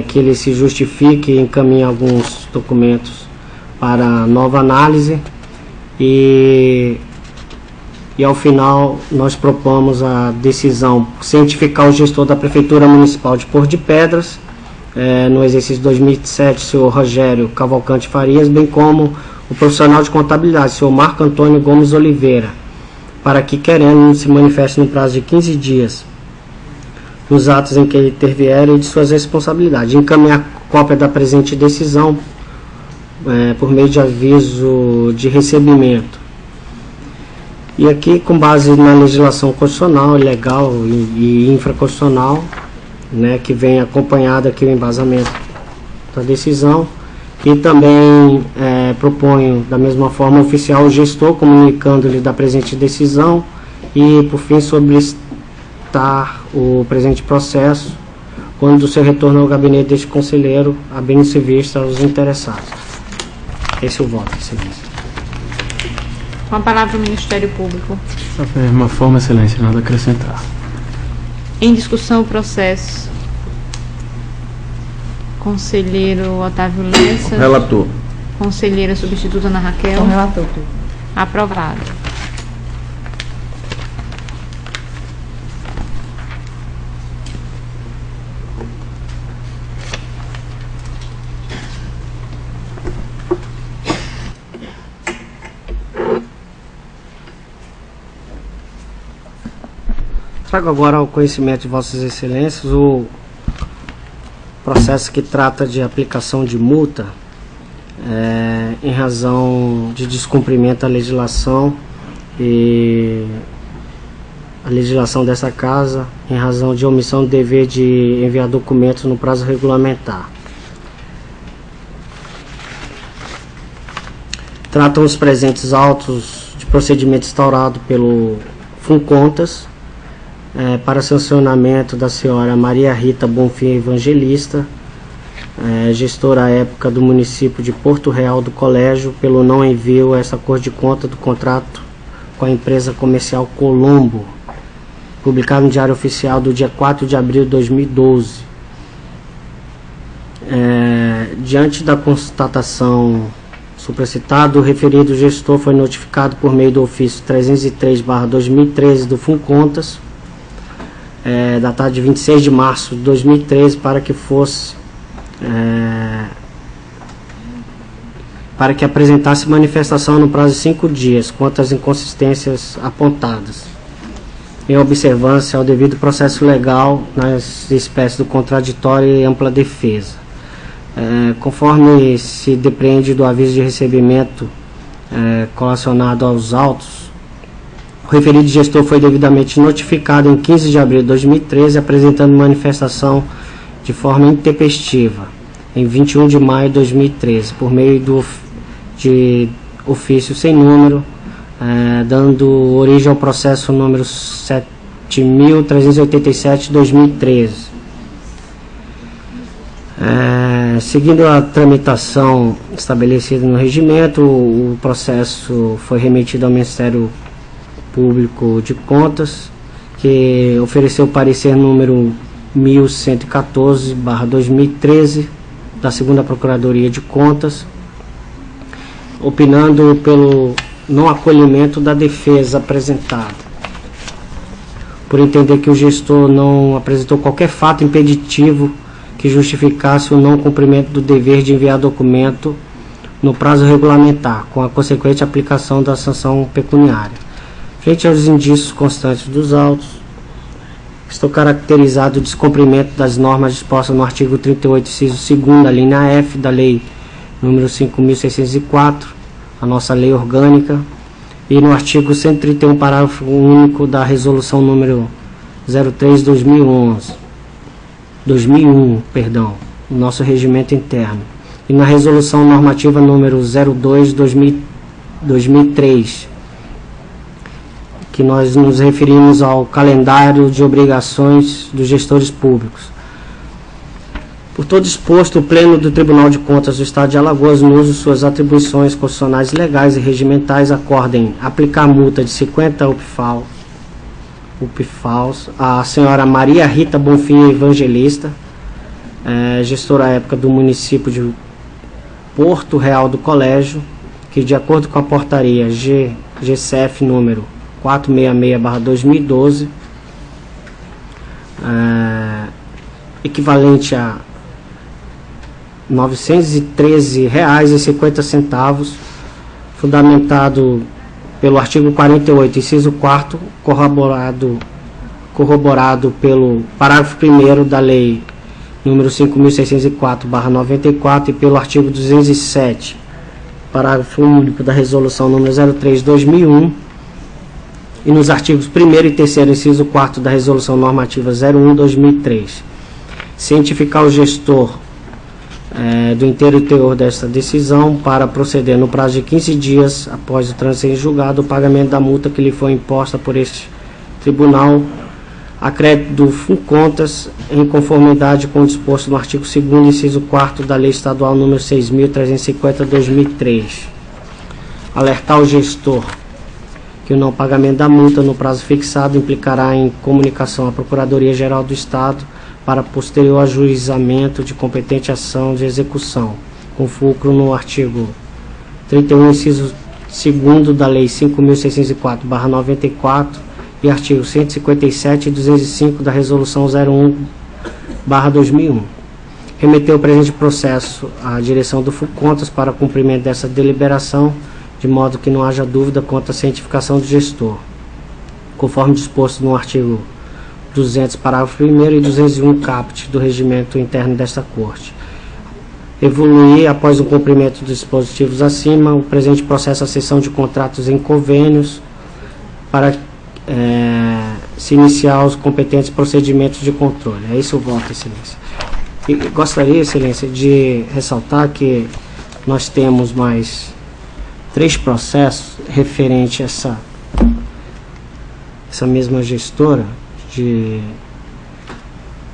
que ele se justifique e encaminhe alguns documentos para nova análise e ao final nós propomos a decisão cientificar o gestor da Prefeitura Municipal de Porto de Pedras, no exercício 2007, senhor Rogério Cavalcante Farias, bem como o profissional de contabilidade, senhor Marco Antônio Gomes Oliveira, para que querendo se manifeste no prazo de 15 dias nos atos em que ele intervier e de suas responsabilidades. Encaminhar cópia da presente decisão por meio de aviso de recebimento. E aqui, com base na legislação constitucional, legal e infraconstitucional, que vem acompanhado aqui o embasamento da decisão, e também proponho, da mesma forma, oficial o gestor, comunicando-lhe da presente decisão e, por fim, solicitar o presente processo, quando do seu retorno ao gabinete deste conselheiro, a bem se vista aos interessados. Esse é o voto, excelência. Com a palavra o Ministério Público. Da mesma forma, excelência, nada a acrescentar. Em discussão o processo. Conselheiro Otávio Lessa. Relator. Conselheira substituta Ana Raquel. Com relator. Aprovado. Trago agora ao conhecimento de Vossas Excelências o processo que trata de aplicação de multa em razão de descumprimento da legislação e a legislação dessa casa, em razão de omissão do dever de enviar documentos no prazo regulamentar. Tratam os presentes autos de procedimento instaurado pelo FUNCONTAS, para sancionamento da senhora Maria Rita Bonfim Evangelista, gestora à época do município de Porto Real do Colégio, pelo não envio a essa cor de conta do contrato com a empresa comercial Colombo, publicado no Diário Oficial do dia 4 de abril de 2012. Diante da constatação supracitada, o referido gestor foi notificado por meio do ofício 303/2013 do FUNCONTAS, datado de 26 de março de 2013, para que apresentasse manifestação no prazo de 5 dias quanto às inconsistências apontadas, em observância ao devido processo legal nas espécies do contraditório e ampla defesa. Conforme se depreende do aviso de recebimento colacionado aos autos, o referido gestor foi devidamente notificado em 15 de abril de 2013, apresentando manifestação de forma intempestiva, em 21 de maio de 2013, por meio de ofício sem número, dando origem ao processo número 7.387 de 2013. Seguindo a tramitação estabelecida no regimento, o processo foi remetido ao Ministério Público de Contas, que ofereceu o parecer número 1114/2013 da 2ª Procuradoria de Contas, opinando pelo não acolhimento da defesa apresentada, por entender que o gestor não apresentou qualquer fato impeditivo que justificasse o não cumprimento do dever de enviar documento no prazo regulamentar, com a consequente aplicação da sanção pecuniária. Frente aos indícios constantes dos autos, estou caracterizado o descumprimento das normas dispostas no artigo 38, inciso 2º, linha F, da Lei número 5.604, a nossa lei orgânica, e no artigo 131, parágrafo único da Resolução número 03/2001, o nosso regimento interno, e na Resolução normativa número 02/2003, que nós nos referimos ao calendário de obrigações dos gestores públicos. Por todo exposto, o Pleno do Tribunal de Contas do Estado de Alagoas, no uso de suas atribuições constitucionais, legais e regimentais, acordem aplicar multa de 50 UPFAUs à senhora Maria Rita Bonfim Evangelista, gestora à época do município de Porto Real do Colégio, que, de acordo com a portaria GCF número 466/2012, equivalente a R$ 913,50, fundamentado pelo artigo 48, inciso 4º, corroborado pelo parágrafo 1º da Lei número 5.604/94 e pelo artigo 207, parágrafo único da Resolução número 03/2001, e nos artigos 1º e 3º, inciso 4º da Resolução Normativa 01/2003. Cientificar o gestor do inteiro teor desta decisão para proceder no prazo de 15 dias após o trânsito em julgado o pagamento da multa que lhe foi imposta por este tribunal a crédito do FUNCONTAS em conformidade com o disposto no artigo 2º, inciso 4º da Lei Estadual número 6.350/2003. Alertar o gestor que o não pagamento da multa no prazo fixado implicará em comunicação à Procuradoria-Geral do Estado para posterior ajuizamento de competente ação de execução, com fulcro no artigo 31, inciso 2º da Lei 5.604/94 e artigo 157 e 205 da Resolução 01/2001. Remeteu o presente processo à direção do FUNCONTAS para cumprimento dessa deliberação, de modo que não haja dúvida quanto à cientificação do gestor, conforme disposto no artigo 200, parágrafo 1º e 201 caput do regimento interno desta Corte. Evoluir, após o cumprimento dos dispositivos acima, o presente processo à cessão de contratos em convênios para se iniciar os competentes procedimentos de controle. É isso o voto, Excelência. E gostaria, Excelência, de ressaltar que nós temos mais 3 processos referentes a essa mesma gestora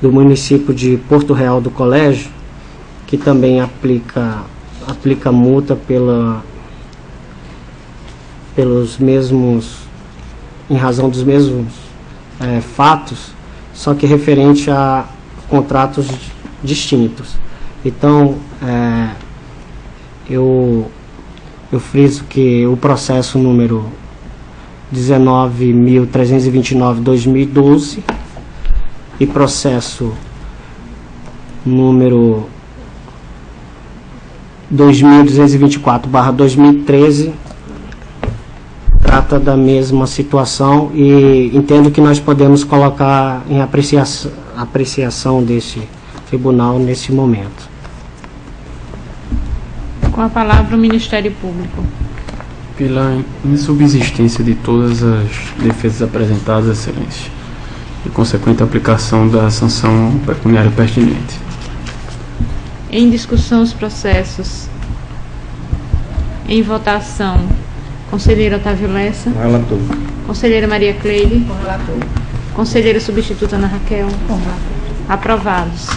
do município de Porto Real do Colégio, que também aplica multa pelos mesmos, em razão dos mesmos fatos, só que referente a contratos distintos. Então, eu friso que o processo número 19.329/2012 e processo número 2.224/2013 trata da mesma situação e entendo que nós podemos colocar em apreciação desse tribunal nesse momento. Com a palavra o Ministério Público. Pela insubsistência de todas as defesas apresentadas, Excelência, e consequente aplicação da sanção pecuniária pertinente. Em discussão os processos. Em votação, conselheiro Otávio Lessa. Relator. Conselheira Maria Cleide. Relator. Conselheira substituta Ana Raquel. Aprovados.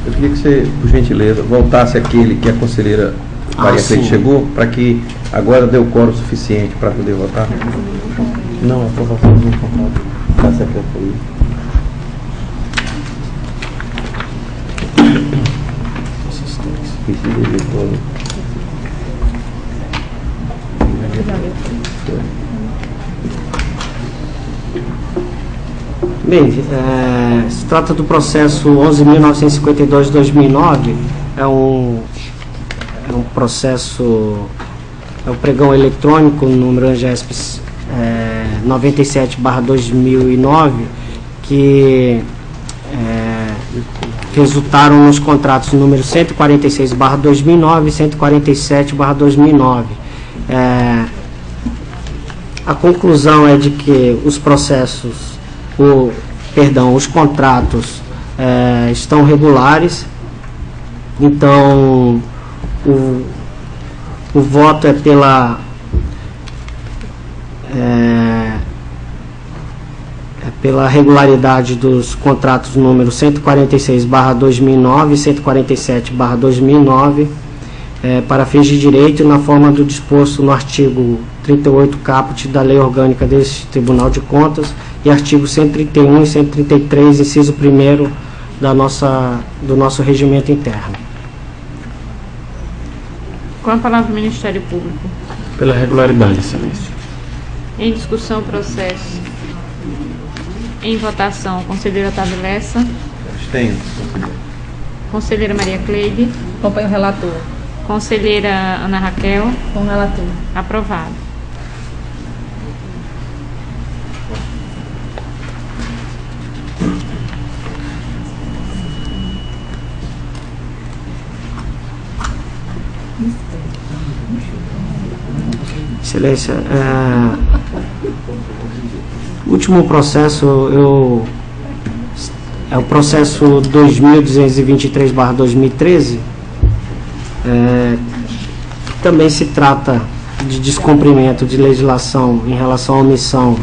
Eu queria que você, por gentileza, voltasse àquele que a conselheira Maria Cleide chegou, para que agora dê o quórum suficiente para poder votar. Não, a aprovação não concorda. Da secretaria. Precisa de todo. Bem, se trata do processo 11.952/2009, é um processo, é o pregão eletrônico, número ANGESP 97/2009, que resultaram nos contratos número 146/2009 e 147/2009. A conclusão é de que os os contratos estão regulares, então o voto é pela regularidade dos contratos número 146/2009 e 147/2009, para fins de direito, na forma do disposto no artigo 38 caput da Lei Orgânica deste Tribunal de Contas e artigo 131 e 133, inciso 1º do nosso regimento interno. Com a palavra o Ministério Público. Pela regularidade, excelência. Em discussão, o processo. Em votação, conselheira Otávio Lessa. Abstenho. Conselheira Maria Cleide. Acompanho o relator. Conselheira Ana Raquel. Com o relator. Aprovado. Excelência, o último processo é o processo 2223/2013, também se trata de descumprimento de legislação em relação à omissão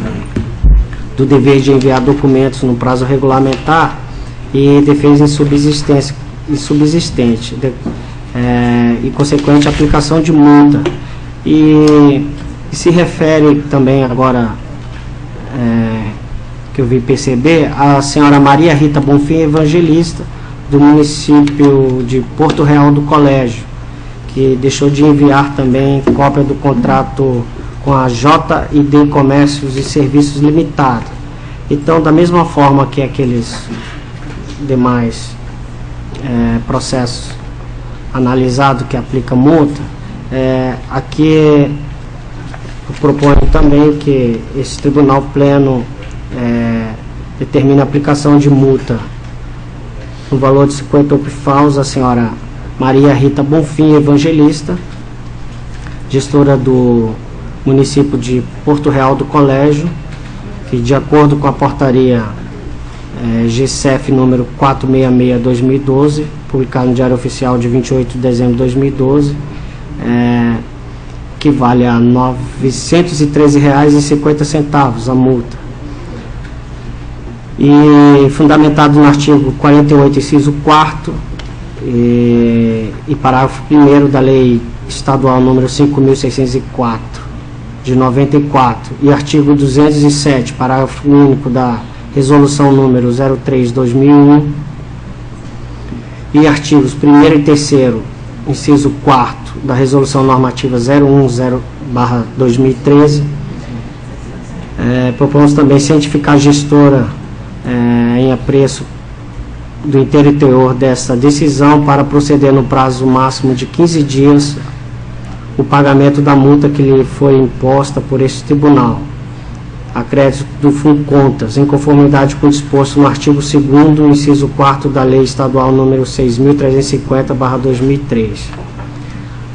do dever de enviar documentos no prazo regulamentar e defesa insubsistente e consequente aplicação de multa. E se refere também agora, que eu vi perceber, a senhora Maria Rita Bonfim, evangelista, do município de Porto Real do Colégio, que deixou de enviar também cópia do contrato com a JID Comércios e Serviços Limitada. Então, da mesma forma que aqueles demais processos analisados que aplica multa, aqui eu proponho também que esse Tribunal Pleno determine a aplicação de multa no valor de 50 OPFAUs à senhora Maria Rita Bonfim, evangelista, gestora do município de Porto Real do Colégio, que, de acordo com a portaria GCF número 466/2012, publicada no Diário Oficial de 28 de dezembro de 2012, que vale a R$ 913,50 a multa. E fundamentado no artigo 48, inciso 4º e parágrafo 1º da Lei Estadual número 5.604, de 94, e artigo 207, parágrafo único da Resolução número 03/2001, e artigos 1º e 3º, inciso 4º, da Resolução Normativa 010/2013, propomos também cientificar a gestora em apreço do inteiro teor dessa decisão para proceder no prazo máximo de 15 dias o pagamento da multa que lhe foi imposta por este tribunal, a crédito do Funcontas, em conformidade com o disposto no artigo 2º, inciso 4º da Lei Estadual número 6.350/2003.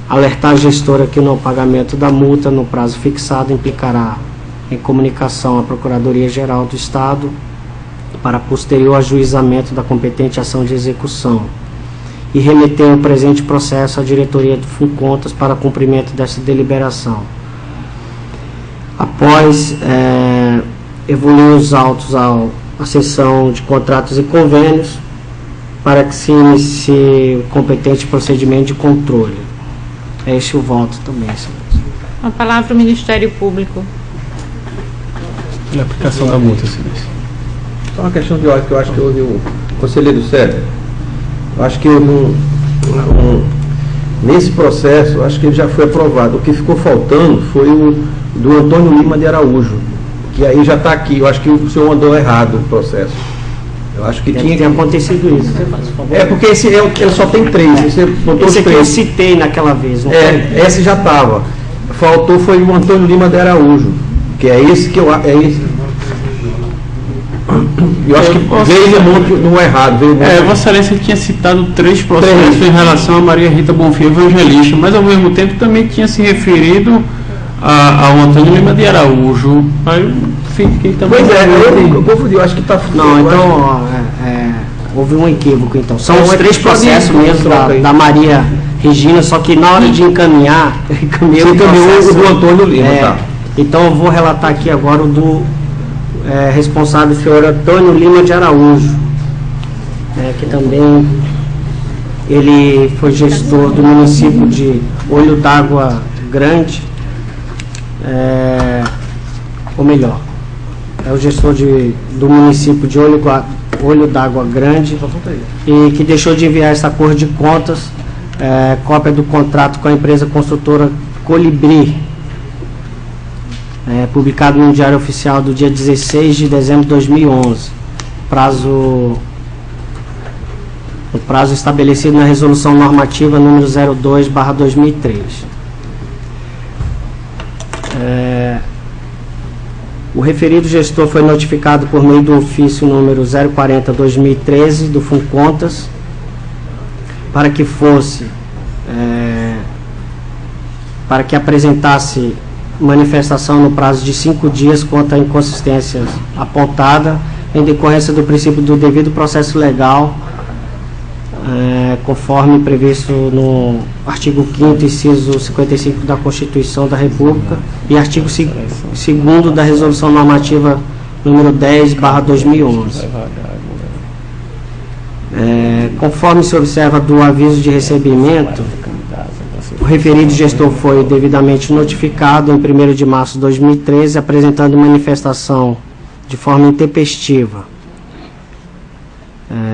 Alertar a gestora que no pagamento da multa no prazo fixado implicará em comunicação à Procuradoria-Geral do Estado para posterior ajuizamento da competente ação de execução e remeter o presente processo à diretoria do Funcontas para cumprimento desta deliberação. Após evoluir os autos à sessão de contratos e convênios, para que se inicie o competente procedimento de controle. É este o voto também, senhores. A palavra o Ministério Público. Pela aplicação da multa, excelência. Só uma questão de ordem que eu acho que houve o conselheiro Sérgio. Eu acho que nesse processo, acho que ele já foi aprovado. O que ficou faltando foi o do Antônio Lima de Araújo, que aí já está aqui. Eu acho que o senhor mandou errado o processo. Eu acho que tinha que acontecido isso. Porque esse ele só tem 3. Você botou esse os aqui 3. eu citei naquela vez. Esse já estava. Faltou foi o Antônio Lima de Araújo, que é esse que eu acho. Eu acho que veio no errado. Vossa Excelência tinha citado 3 processos em relação a Maria Rita Bonfim, evangelista, mas ao mesmo tempo também tinha se referido ao Antônio Lima de Araújo. Aí eu fiquei também. Pois é, eu confundi, eu acho que está. Não, então ó, houve um equívoco. Então são os 3 processos mesmo da Maria Regina, só que na hora de encaminhar, encaminhou o do Antônio Lima. Tá. Então eu vou relatar aqui agora o do responsável, senhor Antônio Lima de Araújo, que também ele foi gestor do município de Olho d'Água Grande, ou melhor, é o gestor do município de Olho d'Água Grande, e que deixou de enviar essa Corte de Contas, cópia do contrato com a empresa construtora Colibri, publicado no Diário Oficial do dia 16 de dezembro de 2011, o prazo estabelecido na Resolução Normativa número 02/2003. O referido gestor foi notificado por meio do ofício número 040/2013 do Funcontas para que apresentasse manifestação no prazo de 5 dias quanto à inconsistência apontada em decorrência do princípio do devido processo legal, conforme previsto no artigo 5º, inciso 55 da Constituição da República e artigo 2º da Resolução Normativa número 10/2011. Conforme se observa do aviso de recebimento, o referido gestor foi devidamente notificado em 1º de março de 2013, apresentando manifestação de forma intempestiva.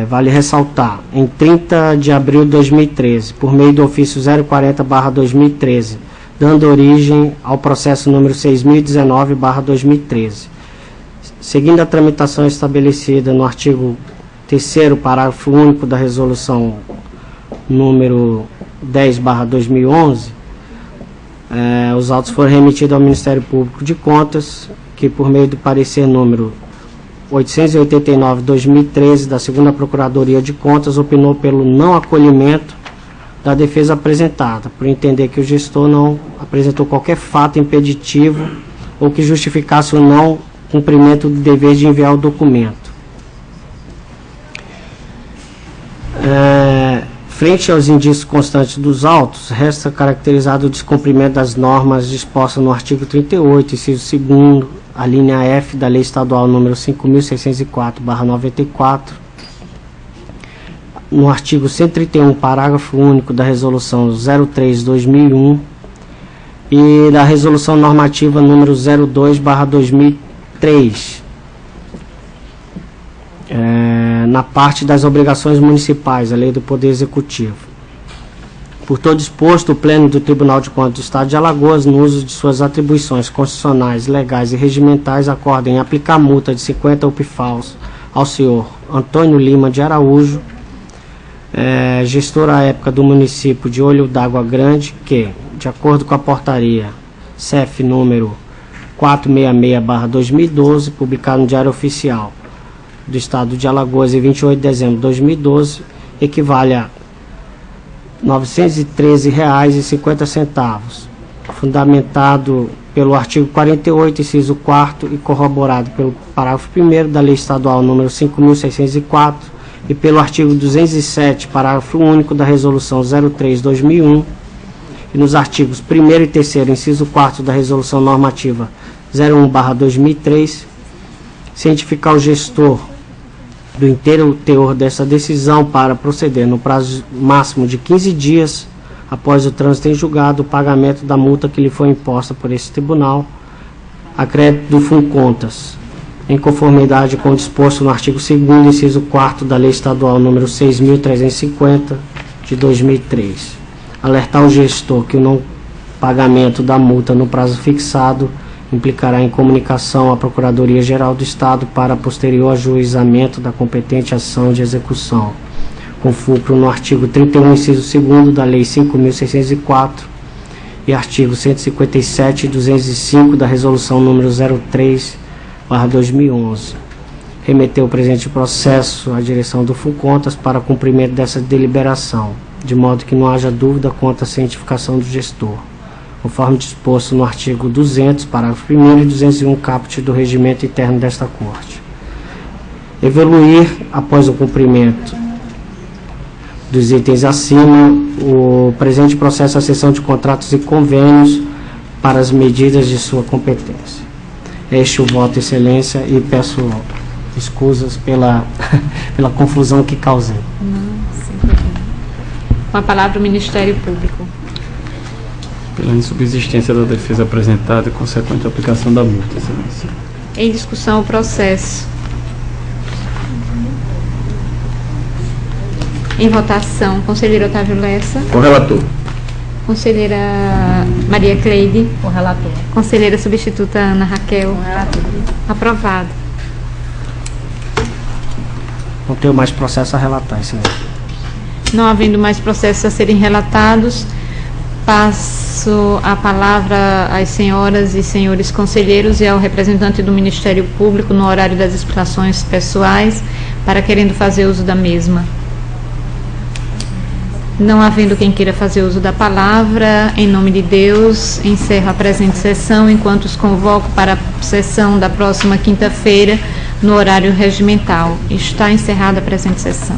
Vale ressaltar, em 30 de abril de 2013, por meio do ofício 040/2013, dando origem ao processo número 6019/2013. Seguindo a tramitação estabelecida no artigo 3º, parágrafo único da resolução número 10/2011, os autos foram remetidos ao Ministério Público de Contas, que por meio do parecer número 889/2013 da 2ª Procuradoria de Contas opinou pelo não acolhimento da defesa apresentada, por entender que o gestor não apresentou qualquer fato impeditivo ou que justificasse o não cumprimento do dever de enviar o documento. Frente aos indícios constantes dos autos, resta caracterizado o descumprimento das normas dispostas no artigo 38, inciso 2º, a linha F da Lei Estadual número 5.604/94, no artigo 131, parágrafo único da Resolução 03/2001 e da Resolução Normativa número 02/2003, na parte das obrigações municipais, a Lei do Poder Executivo. Por todo exposto, o Pleno do Tribunal de Contas do Estado de Alagoas, no uso de suas atribuições constitucionais, legais e regimentais, acorda em aplicar multa de 50 UPFAUs ao senhor Antônio Lima de Araújo, gestor à época do município de Olho d'Água Grande, que, de acordo com a portaria CEF número 466/2012, publicado no Diário Oficial do Estado de Alagoas em 28 de dezembro de 2012, equivale a R$ 913,50, fundamentado pelo artigo 48, inciso 4º, e corroborado pelo parágrafo 1º da Lei Estadual número 5.604 e pelo artigo 207, parágrafo único da Resolução 03/2001, e nos artigos 1º e 3º, inciso 4º da Resolução Normativa 01/2003, cientificar o gestor do inteiro teor dessa decisão para proceder no prazo máximo de 15 dias após o trânsito em julgado o pagamento da multa que lhe foi imposta por esse tribunal a crédito do Funcontas, em conformidade com o disposto no artigo 2º, inciso 4º da Lei Estadual número 6.350 de 2003. Alertar o gestor que o não pagamento da multa no prazo fixado implicará em comunicação à Procuradoria-Geral do Estado para posterior ajuizamento da competente ação de execução, com fulcro no artigo 31, inciso 2º da Lei 5.604 e artigo 157 e 205 da Resolução número 03/2011. Remeteu o presente processo à direção do Funcontas para cumprimento dessa deliberação, de modo que não haja dúvida quanto à cientificação do gestor. conforme disposto no artigo 200, parágrafo 1º e 201 caput do regimento interno desta Corte. Evoluir, após o cumprimento dos itens acima, o presente processo à seção de contratos e convênios para as medidas de sua competência. Este o voto, Excelência, e peço escusas pela confusão que causei. Com a palavra o Ministério Público. Pela insubsistência da defesa apresentada e consequente aplicação da multa, Excelência. Em discussão o processo. Em votação, conselheiro Otávio Lessa. Com o relator. Conselheira Maria Cleide. Com o relator. Conselheira substituta Ana Raquel. Com o relator. Aprovado. Não tenho mais processo a relatar, Excelência. Não havendo mais processos a serem relatados, passo a palavra às senhoras e senhores conselheiros e ao representante do Ministério Público no horário das explicações pessoais, para querendo fazer uso da mesma. Não havendo quem queira fazer uso da palavra, em nome de Deus, encerro a presente sessão, enquanto os convoco para a sessão da próxima quinta-feira, no horário regimental. Está encerrada a presente sessão.